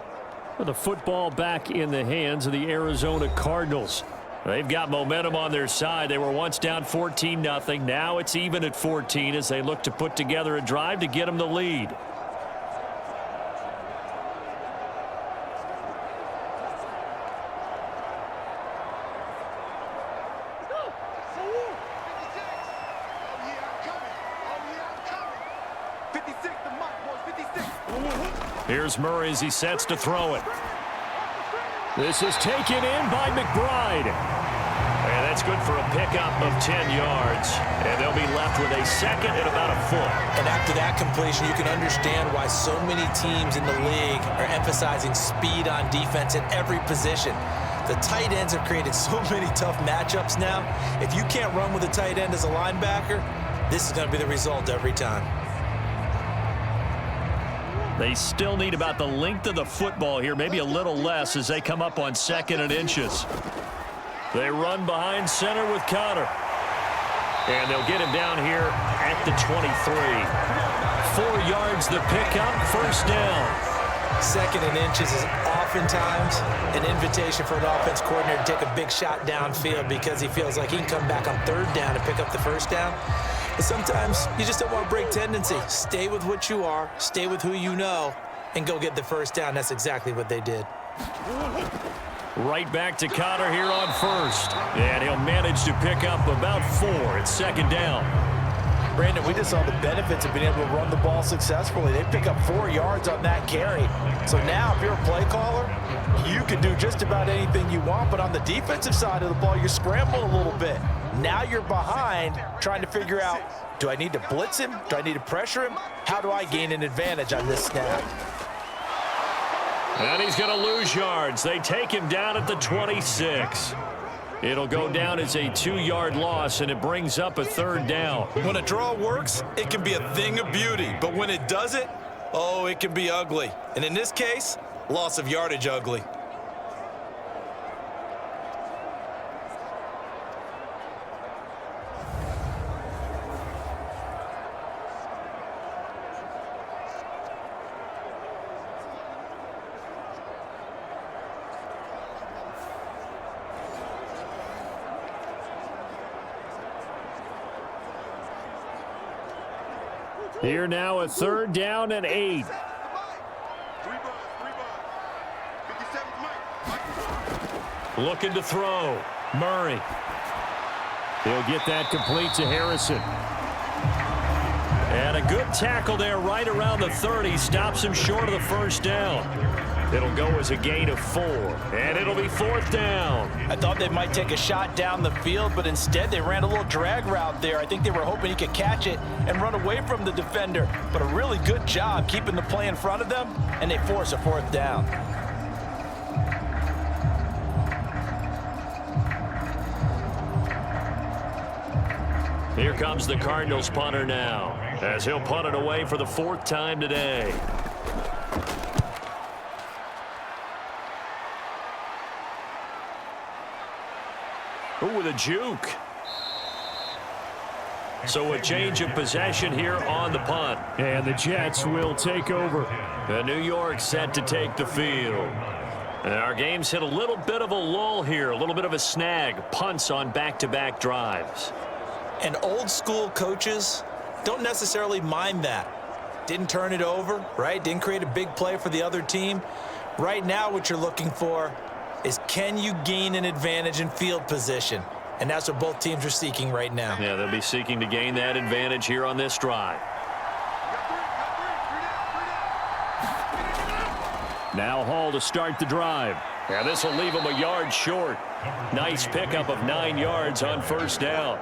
The football back in the hands of the Arizona Cardinals. They've got momentum on their side. They were once down 14-0. Now it's even at 14 as they look to put together a drive to get them the lead. Here's Murray as he sets to throw it. This is taken in by McBride. And that's good for a pickup of 10 yards. And they'll be left with a 2nd and about a foot. And after that completion, you can understand why so many teams in the league are emphasizing speed on defense at every position. The tight ends have created so many tough matchups now. If you can't run with a tight end as a linebacker, this is going to be the result every time. They still need about the length of the football here, maybe a little less as they come up on 2nd and inches. They run behind center with Connor. And they'll get him down here at the 23. 4 yards the pickup, first down. 2nd and inches is oftentimes an invitation for an offense coordinator to take a big shot downfield because he feels like he can come back on 3rd down and pick up the first down. But sometimes you just don't want to break tendency. Stay with what you are, stay with who you know, and go get the first down. That's exactly what they did. Right back to Connor here on 1st. And he'll manage to pick up about 4. It's 2nd down. Brandon, we just saw the benefits of being able to run the ball successfully. They pick up 4 yards on that carry. So now if you're a play caller, you can do just about anything you want. But on the defensive side of the ball, you're scrambling a little bit. Now you're behind trying to figure out, do I need to blitz him? Do I need to pressure him? How do I gain an advantage on this snap? And he's going to lose yards. They take him down at the 26. It'll go down as a 2-yard loss, and it brings up a 3rd down. When a draw works, it can be a thing of beauty. But when it doesn't, oh, it can be ugly. And in this case, loss of yardage ugly. Here now a 3rd down and 8. 57's Mike. Looking to throw. Murray. He'll get that complete to Harrison. And a good tackle there right around the 30. Stops him short of the 1st down. It'll go as a gain of 4. And it'll be 4th down. I thought they might take a shot down the field, but instead they ran a little drag route there. I think they were hoping he could catch it and run away from the defender. But a really good job keeping the play in front of them, and they force a 4th down. Here comes the Cardinals punter now, as he'll punt it away for the 4th time today. Ooh, with a juke. So a change of possession here on the punt. And the Jets will take over. The New York set to take the field. And our game's hit a little bit of a lull here, a little bit of a snag. Punts on back-to-back drives. And old school coaches don't necessarily mind that. Didn't turn it over, right? Didn't create a big play for the other team. Right now what you're looking for is, can you gain an advantage in field position? And that's what both teams are seeking right now. Yeah, they'll be seeking to gain that advantage here on this drive. Now Hall to start the drive. Yeah, this will leave him a yard short. Nice pickup of 9 yards on 1st down.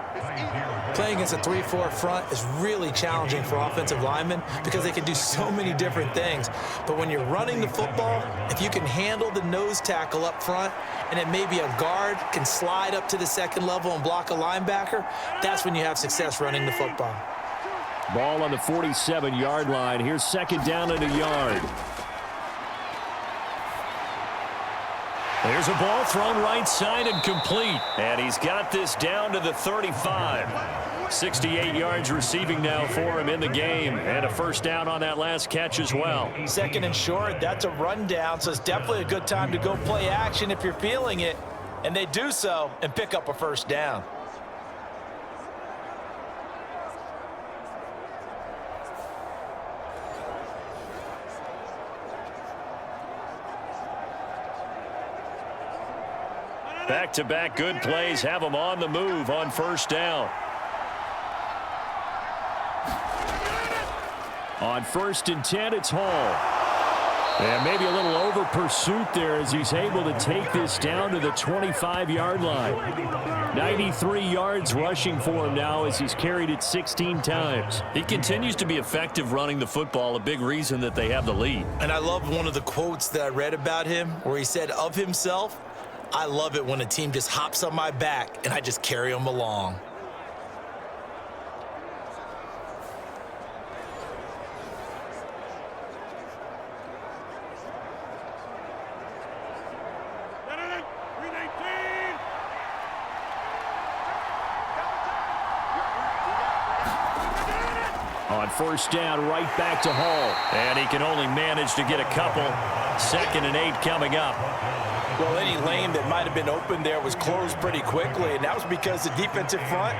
Playing against a 3-4 front is really challenging for offensive linemen because they can do so many different things. But when you're running the football, if you can handle the nose tackle up front, and then maybe a guard can slide up to the 2nd level and block a linebacker, that's when you have success running the football. Ball on the 47-yard line. Here's 2nd down and a yard. There's a ball thrown right side and complete. And he's got this down to the 35. 68 yards receiving now for him in the game. And a 1st down on that last catch as well. 2nd and short, that's a rundown, so it's definitely a good time to go play action if you're feeling it. And they do so and pick up a 1st down. Back-to-back good plays have them on the move on 1st down. On 1st and 10, it's Hall. And maybe a little over pursuit there as he's able to take this down to the 25-yard line. 93 yards rushing for him now as he's carried it 16 times. He continues to be effective running the football, a big reason that they have the lead. And I love one of the quotes that I read about him where he said of himself, "I love it when a team just hops on my back and I just carry them along." On 1st down, right back to Hall. And he can only manage to get a couple. 2nd and 8 coming up. Well, any lane that might have been open there was closed pretty quickly, and that was because the defensive front,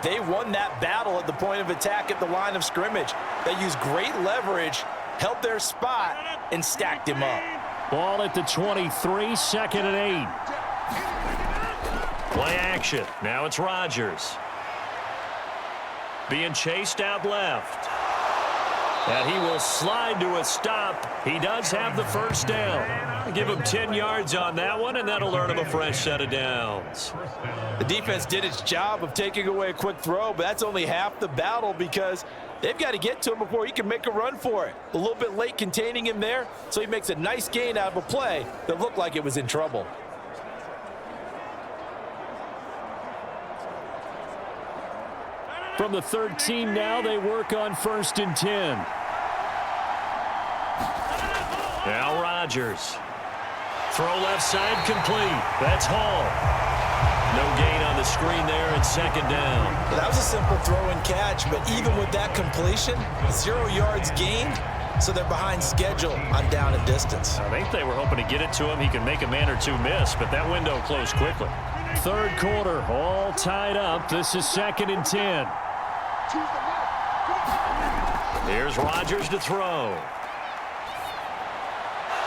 they won that battle at the point of attack at the line of scrimmage. They used great leverage, held their spot, and stacked him up. Ball at the 23, 2nd and 8. Play action. Now it's Rodgers. Being chased out left. And he will slide to a stop. He does have the 1st down. Give him 10 yards on that one, and that'll earn him a fresh set of downs. The defense did its job of taking away a quick throw, but that's only half the battle because they've got to get to him before he can make a run for it. A little bit late containing him there, so he makes a nice gain out of a play that looked like it was in trouble. From the 13 now, they work on 1st and 10. Now Rodgers. Throw left side complete. That's Hall. No gain on the screen there and 2nd down. That was a simple throw and catch, but even with that completion, 0 yards gained, so they're behind schedule on down and distance. I think they were hoping to get it to him. He can make a man or two miss, but that window closed quickly. 3rd quarter, all tied up. This is 2nd and 10. Here's Rodgers to throw.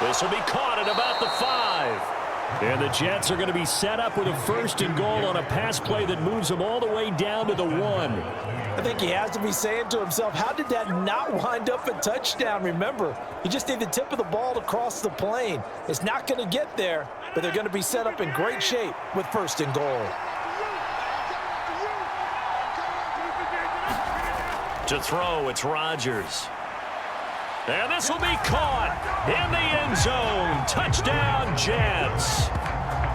This will be caught at about the 5. And the Jets are going to be set up with a 1st and goal on a pass play that moves them all the way down to the 1. I think he has to be saying to himself, how did that not wind up a touchdown? Remember, you just need the tip of the ball to cross the plane. It's not going to get there, but they're going to be set up in great shape with 1st and goal. To throw, it's Rodgers. And this will be caught in the end zone. Touchdown, Jets.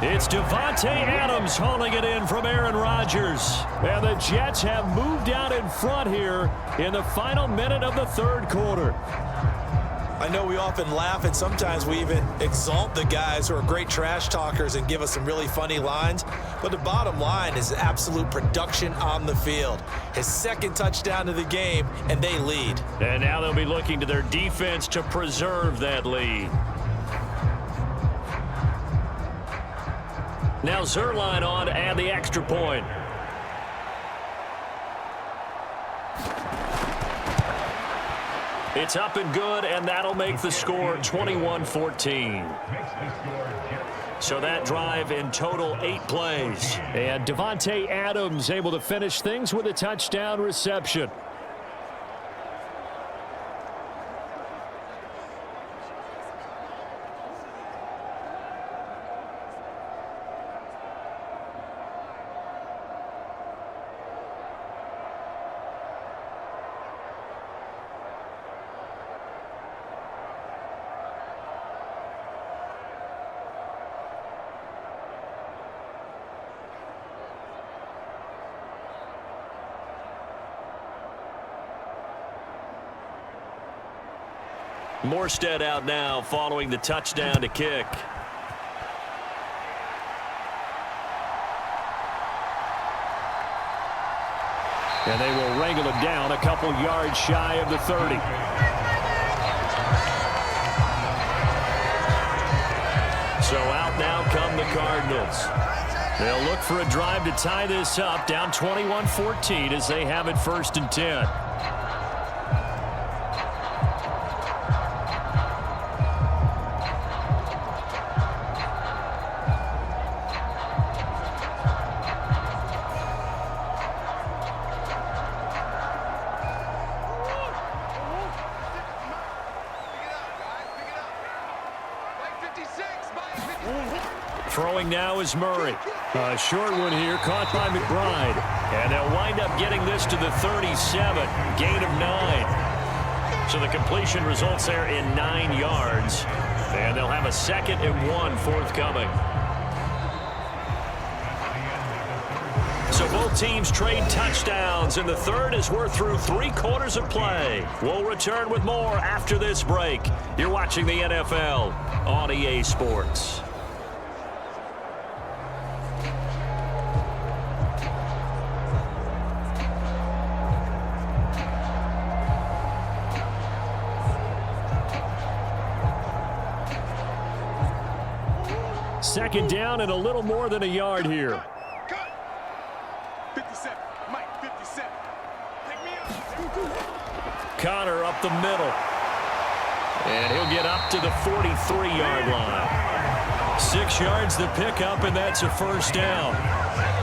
It's Davante Adams hauling it in from Aaron Rodgers. And the Jets have moved out in front here in the final minute of the 3rd quarter. I know we often laugh, and sometimes we even exalt the guys who are great trash talkers and give us some really funny lines. But the bottom line is absolute production on the field. His 2nd touchdown of the game, and they lead. And now they'll be looking to their defense to preserve that lead. Now Zerline on to add the extra point. It's up and good, and that'll make the score 21-14. So that drive in total 8 plays. And Davante Adams able to finish things with a touchdown reception. Morstead out now following the touchdown to kick. And they will wrangle him down a couple yards shy of the 30. So out now come the Cardinals. They'll look for a drive to tie this up, down 21-14 as they have it 1st and 10. Throwing now is Murray. A short one here, caught by McBride. And they'll wind up getting this to the 37. Gain of 9. So the completion results there in 9 yards. And they'll have a 2nd and 1 forthcoming. So both teams trade touchdowns, and the 3rd as we're through 3 quarters of play. We'll return with more after this break. You're watching the NFL on EA Sports. Second down and a little more than a yard here. Cut. 57. Mike, 57. Pick me up. Connor up the middle. And he'll get up to the 43-yard line. 6 yards to pick up, and that's a 1st down.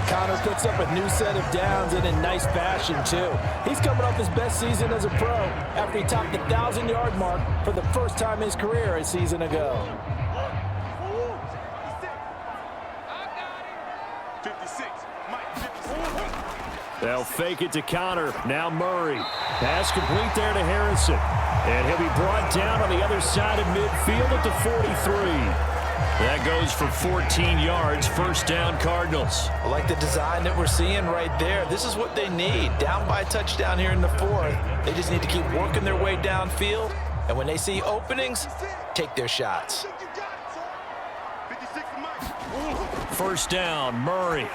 Connor picks up a new set of downs and in nice fashion, too. He's coming off his best season as a pro after he topped the 1,000-yard mark for the first time in his career a season ago. 56. Mike, 56. They'll fake it to Connor. Now Murray. Pass complete there to Harrison. And he'll be brought down on the other side of midfield at the 43. That goes for 14 yards. 1st down, Cardinals. I like the design that we're seeing right there. This is what they need. Down by a touchdown here in the 4th. They just need to keep working their way downfield. And when they see openings, take their shots. 56 Mike. 1st down, Murray.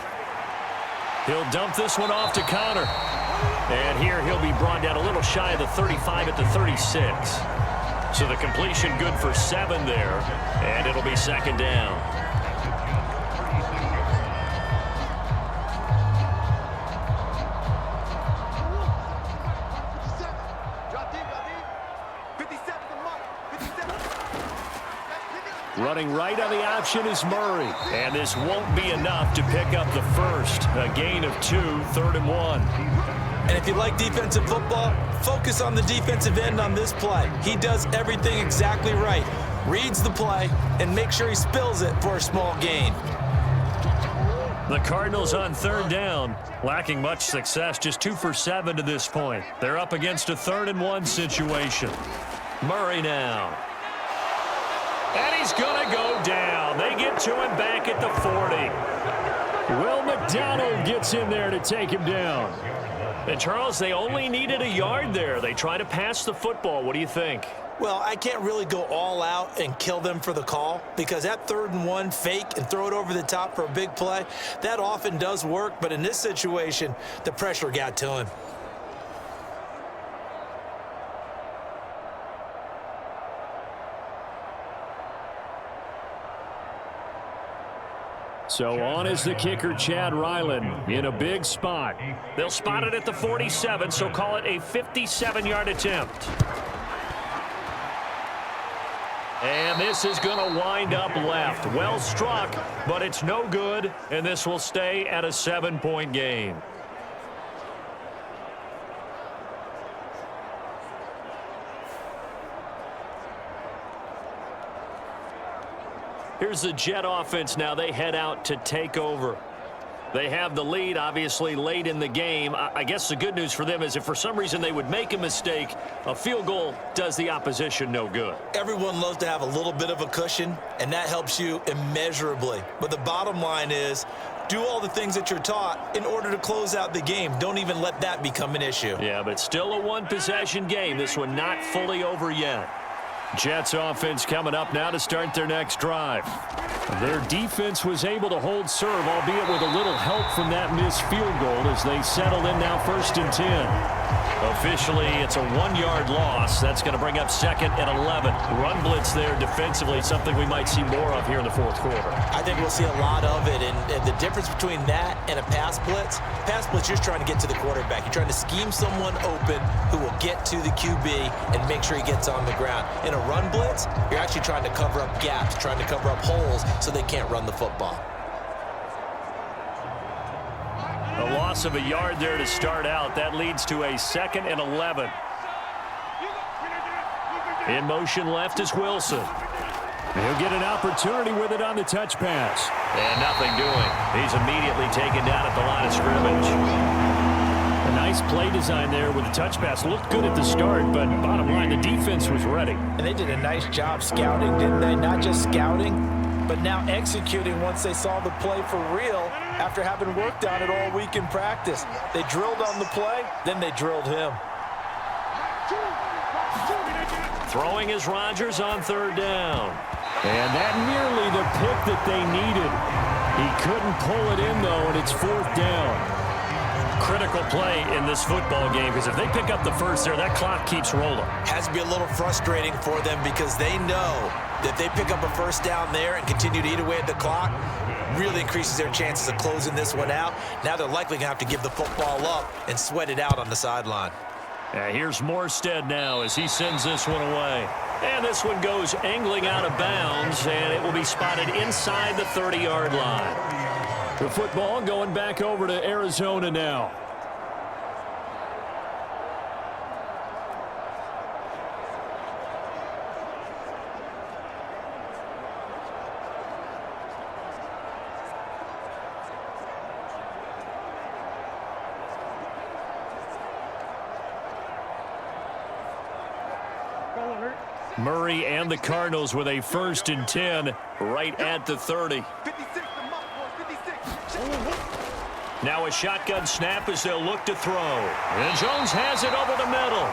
He'll dump this one off to Connor. And here he'll be brought down a little shy of the 35 at the 36. So the completion good for 7 there. And it'll be 2nd down. Drop deep, Running right on the option is Murray. And this won't be enough to pick up the first. A gain of 2, 3rd and 1. And if you like defensive football, focus on the defensive end on this play. He does everything exactly right. Reads the play and make sure he spills it for a small gain. The Cardinals on 3rd down, lacking much success, just 2 for 7 to this point. They're up against a 3rd and 1 situation. Murray now. And he's going to go down. They get to him back at the 40. Will McDonald gets in there to take him down. And, Charles, they only needed a yard there. They try to pass the football. What do you think? Well, I can't really go all out and kill them for the call because that 3rd and 1 fake and throw it over the top for a big play, that often does work. But in this situation, the pressure got to him. So on is the kicker, Chad Ryland, in a big spot. They'll spot it at the 47, so call it a 57-yard attempt. And this is going to wind up left. Well struck, but it's no good, and this will stay at a 7-point game. Here's the Jet offense now. They head out to take over. They have the lead, obviously, late in the game. I guess the good news for them is if for some reason they would make a mistake, a field goal does the opposition no good. Everyone loves to have a little bit of a cushion, and that helps you immeasurably. But the bottom line is, do all the things that you're taught in order to close out the game. Don't even let that become an issue. Yeah, but still a one-possession game. This one not fully over yet. Jets offense coming up now to start their next drive. Their defense was able to hold serve, albeit with a little help from that missed field goal as they settled in now 1st and 10. Officially, it's a 1-yard loss. That's going to bring up 2nd and 11. Run blitz there defensively, something we might see more of here in the 4th quarter. I think we'll see a lot of it, and the difference between that and a pass blitz, you're just trying to get to the quarterback. You're trying to scheme someone open who will get to the QB and make sure he gets on the ground. In a run blitz, you're actually trying to cover up gaps, trying to cover up holes so they can't run the football. A loss of a yard there to start out. That leads to a 2nd and 11. In motion left is Wilson. He'll get an opportunity with it on the touch pass. And nothing doing. He's immediately taken down at the line of scrimmage. A nice play design there with the touch pass. Looked good at the start, but bottom line, the defense was ready. And they did a nice job scouting, didn't they? Not just scouting, but now executing once they saw the play for real after having worked on it all week in practice. They drilled on the play, then they drilled him. Throwing is Rodgers on 3rd down. And that nearly the pick that they needed. He couldn't pull it in, though, and it's 4th down. Critical play in this football game because if they pick up the first there, that clock keeps rolling. Has to be a little frustrating for them because they know that they pick up a 1st down there and continue to eat away at the clock, really increases their chances of closing this one out. Now they're likely going to have to give the football up and sweat it out on the sideline. Here's Morstead now as he sends this one away. And this one goes angling out of bounds, and it will be spotted inside the 30-yard line. The football going back over to Arizona now. Murray and the Cardinals with a 1st and 10 right at the 30. 56, Now a shotgun snap as they'll look to throw. And Jones has it over the middle.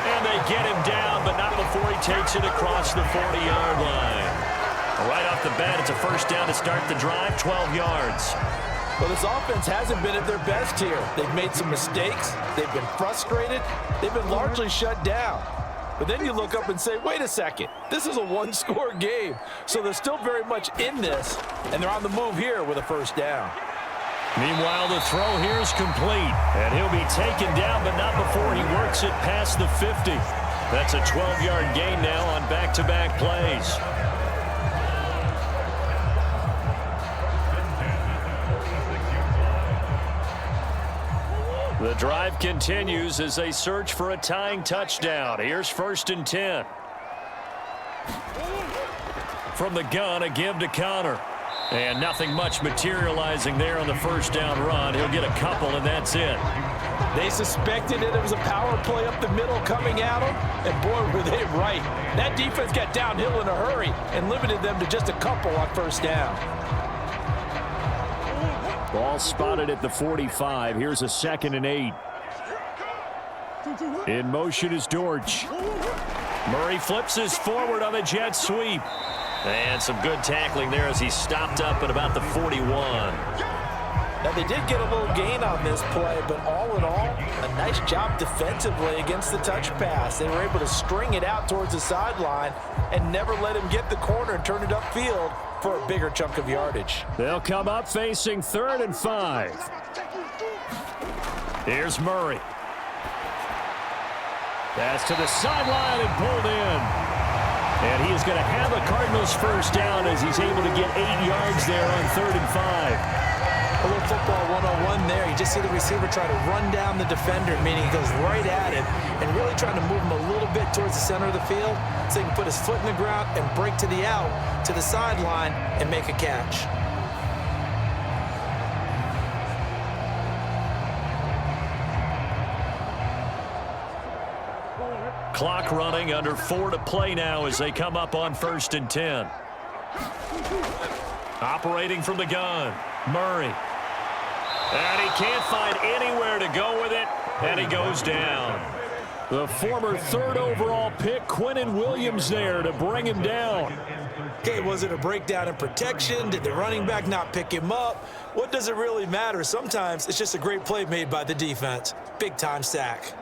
And they get him down, but not before he takes it across the 40-yard line. Right off the bat, it's a 1st down to start the drive, 12 yards. Well, this offense hasn't been at their best here. They've made some mistakes. They've been frustrated. They've been largely shut down. But then you look up and say, wait a second, this is a 1-score game. So they're still very much in this, and they're on the move here with a 1st down. Meanwhile, the throw here is complete. And he'll be taken down, but not before he works it past the 50. That's a 12-yard gain now on back-to-back plays. The drive continues as they search for a tying touchdown. Here's 1st and 10. From the gun, a give to Connor. And nothing much materializing there on the 1st down run. He'll get a couple, and that's it. They suspected it was a power play up the middle coming at them, and boy, were they right. That defense got downhill in a hurry and limited them to just a couple on 1st down. Ball spotted at the 45. Here's a 2nd and 8. In motion is Dortch. Murray flips his forward on the jet sweep. And some good tackling there as he stopped up at about the 41. Now, they did get a little gain on this play, but all in all, a nice job defensively against the touch pass. They were able to string it out towards the sideline and never let him get the corner and turn it upfield for a bigger chunk of yardage. They'll come up facing 3rd and 5. Here's Murray. That's to the sideline and pulled in. And he is going to have a Cardinals 1st down as he's able to get 8 yards there on 3rd and 5. A little football 101 there. You just see the receiver try to run down the defender, meaning he goes right at him and really trying to move him a little bit towards the center of the field so he can put his foot in the ground and break to the out, to the sideline, and make a catch. Clock running, under 4 to play now as they come up on 1st and 10. Operating from the gun, Murray. And he can't find anywhere to go with it, and he goes down. The former 3rd overall pick, Quinnen Williams, there to bring him down. Okay, was it a breakdown in protection? Did the running back not pick him up? What does it really matter? Sometimes it's just a great play made by the defense. Big-time sack.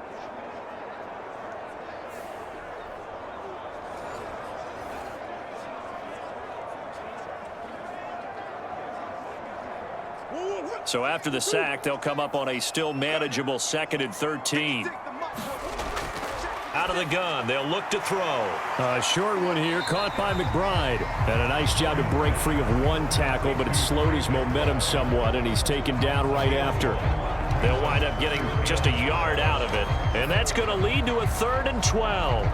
So after the sack, they'll come up on a still manageable 2nd and 13. Out of the gun, they'll look to throw. A short one here, caught by McBride. And a nice job to break free of one tackle, but it slowed his momentum somewhat, and he's taken down right after. They'll wind up getting just a yard out of it, and that's going to lead to a 3rd and 12.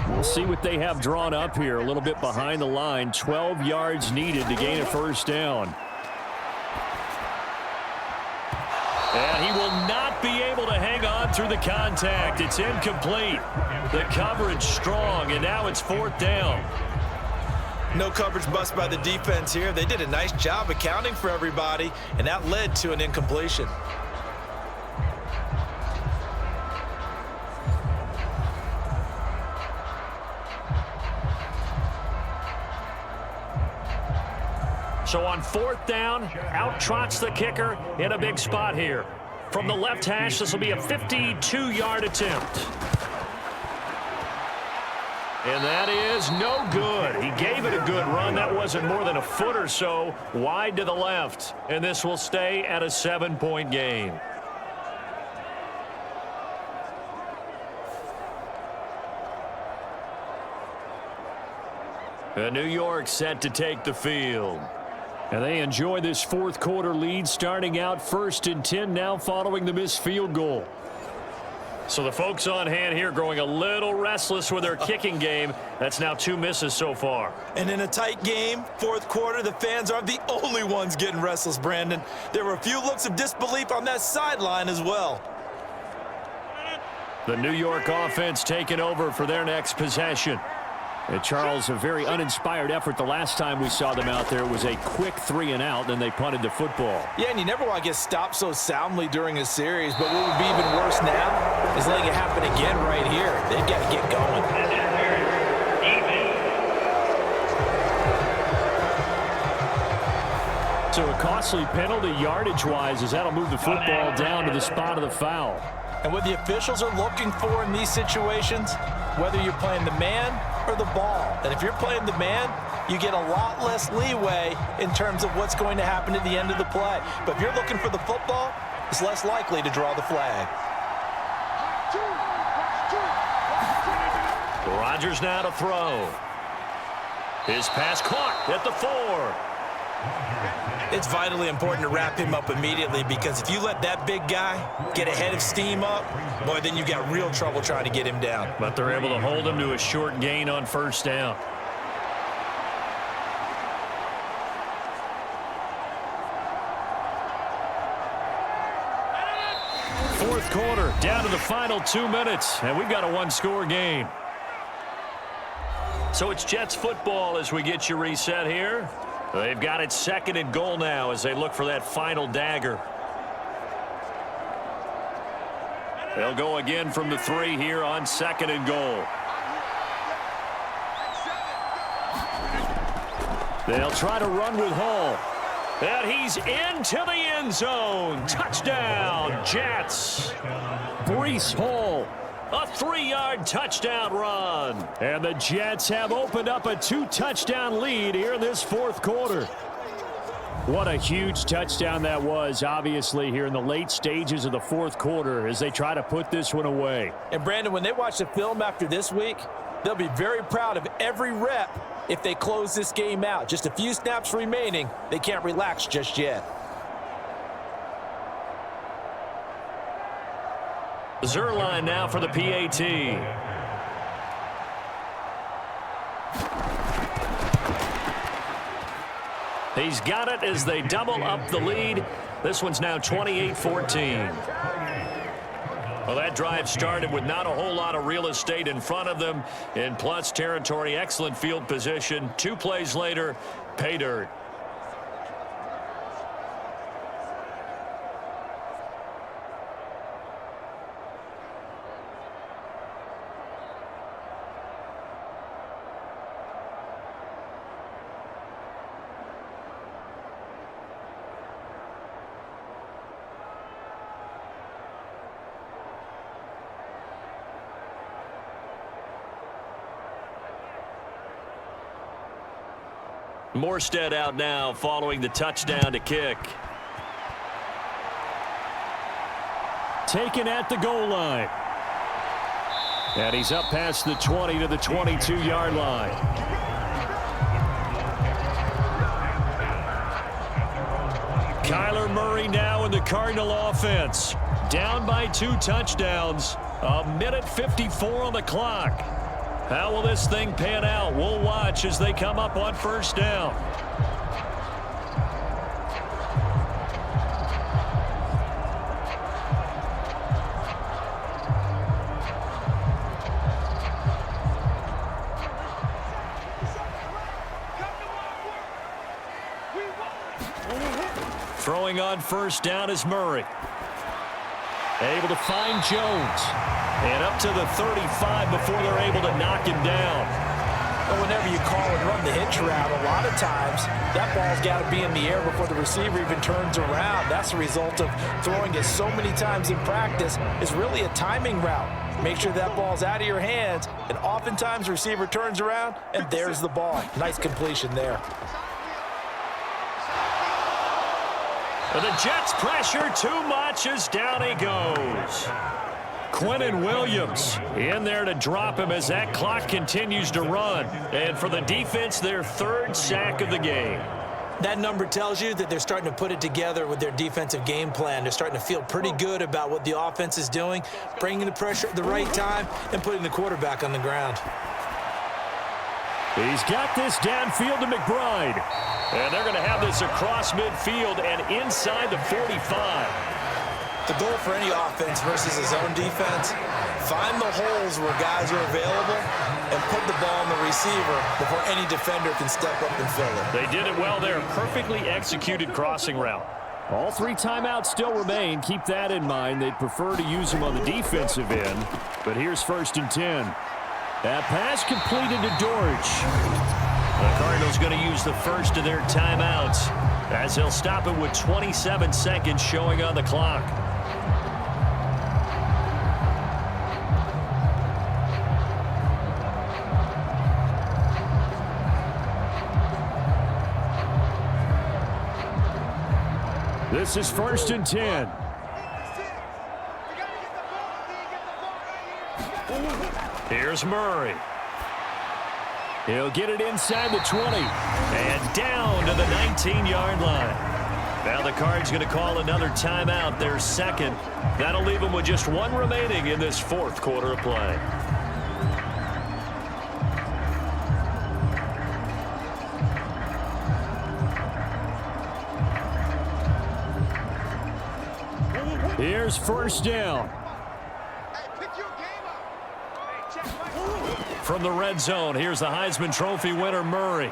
We'll see what they have drawn up here. A little bit behind the line. 12 yards needed to gain a 1st down. And he will not be able to hang on through the contact. It's incomplete. The coverage strong, and now it's 4th down. No coverage bust by the defense here. They did a nice job accounting for everybody, and that led to an incompletion. So on 4th down, out trots the kicker in a big spot here. From the left hash, this will be a 52-yard attempt. And that is no good. He gave it a good run. That wasn't more than a foot or so wide to the left. And this will stay at a 7-point game. New York set to take the field. And they enjoy this 4th quarter lead, starting out 1st and 10 now following the missed field goal. So the folks on hand here growing a little restless with their kicking game. That's now 2 misses so far. And in a tight game, 4th quarter, the fans aren't the only ones getting restless, Brandon. There were a few looks of disbelief on that sideline as well. The New York offense taking over for their next possession. And Charles, a very uninspired effort. The last time we saw them out there was a quick 3 and out, then they punted the football. Yeah, and you never want to get stopped so soundly during a series, but what would be even worse now is letting it happen again right here. They've got to get going. So a costly penalty yardage-wise as that'll move the football down to the spot of the foul. And what the officials are looking for in these situations, whether you're playing the man or the ball. And if you're playing the man, you get a lot less leeway in terms of what's going to happen at the end of the play. But if you're looking for the football, it's less likely to draw the flag. Rodgers now to throw. His pass caught at the 4. It's vitally important to wrap him up immediately, because if you let that big guy get a head of steam up, boy, then you've got real trouble trying to get him down. But they're able to hold him to a short gain on first down. Fourth quarter, down to the final 2 minutes, and we've got a one-score game. So it's Jets football as we get you reset here. They've got it 2nd and goal now as they look for that final dagger. They'll go again from the 3 here on 2nd and goal. They'll try to run with Hall. And he's into the end zone. Touchdown, Jets. Breece Hall. A 3-yard touchdown run. And the Jets have opened up a 2-touchdown lead here in this fourth quarter. What a huge touchdown that was, obviously, here in the late stages of the fourth quarter as they try to put this one away. And, Brandon, when they watch the film after this week, they'll be very proud of every rep if they close this game out. Just a few snaps remaining. They can't relax just yet. Zerline now for the PAT. He's got it as they double up the lead. This one's now 28-14. Well, that drive started with not a whole lot of real estate in front of them. In plus territory, excellent field position. 2 plays later, pay dirt. Morstead out now following the touchdown to kick. Taken at the goal line. And he's up past the 20 to the 22-yard line. Kyler Murray now in the Cardinal offense. Down by 2 touchdowns. 1:54 on the clock. How will this thing pan out? We'll watch as they come up on first down. Throwing on first down is Murray. Able to find Jones. And up to the 35 before they're able to knock him down. But whenever you call and run the hitch route, a lot of times that ball's got to be in the air before the receiver even turns around. That's the result of throwing it so many times in practice. It's really a timing route. Make sure that ball's out of your hands, and oftentimes the receiver turns around, and there's the ball. Nice completion there. The Jets pressure too much as down he goes. Quentin Williams in there to drop him as that clock continues to run. And for the defense, their 3rd sack of the game. That number tells you that they're starting to put it together with their defensive game plan. They're starting to feel pretty good about what the offense is doing, bringing the pressure at the right time, and putting the quarterback on the ground. He's got this downfield to McBride. And they're going to have this across midfield and inside the 45. The goal for any offense versus his own defense, find the holes where guys are available and put the ball on the receiver before any defender can step up and fill it. They did it well there. Perfectly executed crossing route. All 3 timeouts still remain. Keep that in mind. They'd prefer to use them on the defensive end. But here's 1st and 10. That pass completed to Dortch. The Cardinals going to use the first of their timeouts as they'll stop it with 27 seconds showing on the clock. This is 1st and 10. Here's Murray. He'll get it inside the 20. And down to the 19-yard line. Now the Cards going to call another timeout, their second. That'll leave them with just one remaining in this fourth quarter of play. Here's first down. From the red zone, here's the Heisman Trophy winner, Murray.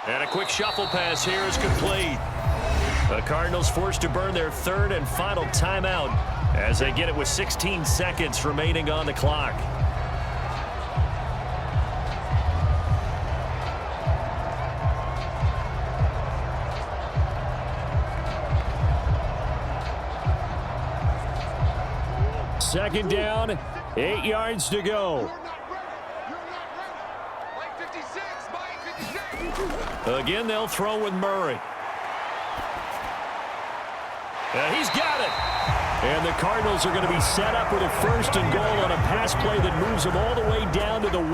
And a quick shuffle pass here is complete. The Cardinals forced to burn their third and final timeout as they get it with 16 seconds remaining on the clock. Second down, 8 yards to go. Again, they'll throw with Murray. He's got it. And the Cardinals are going to be set up with a first and goal on a pass play that moves them all the way down to the 1.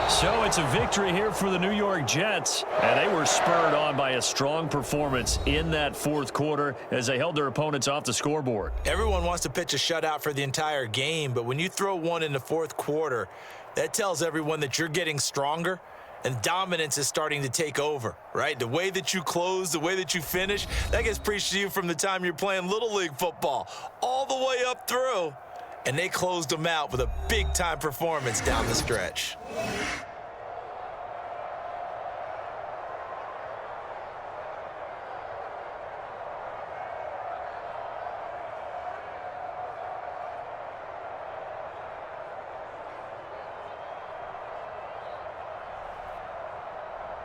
So it's a victory here for the New York Jets, and they were spurred on by a strong performance in that fourth quarter as they held their opponents off the scoreboard. Everyone wants to pitch a shutout for the entire game, but when you throw one in the fourth quarter, that tells everyone that you're getting stronger and dominance is starting to take over, right? The way that you close, the way that you finish, that gets preached to you from the time you're playing Little League football all the way up through, and they closed them out with a big-time performance down the stretch.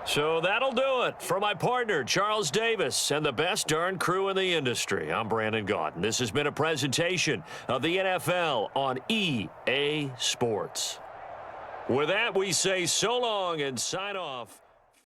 So that'll do it. For my partner, Charles Davis, and the best darn crew in the industry, I'm Brandon Gaudin. This has been a presentation of the NFL on EA Sports. With that, we say so long and sign off.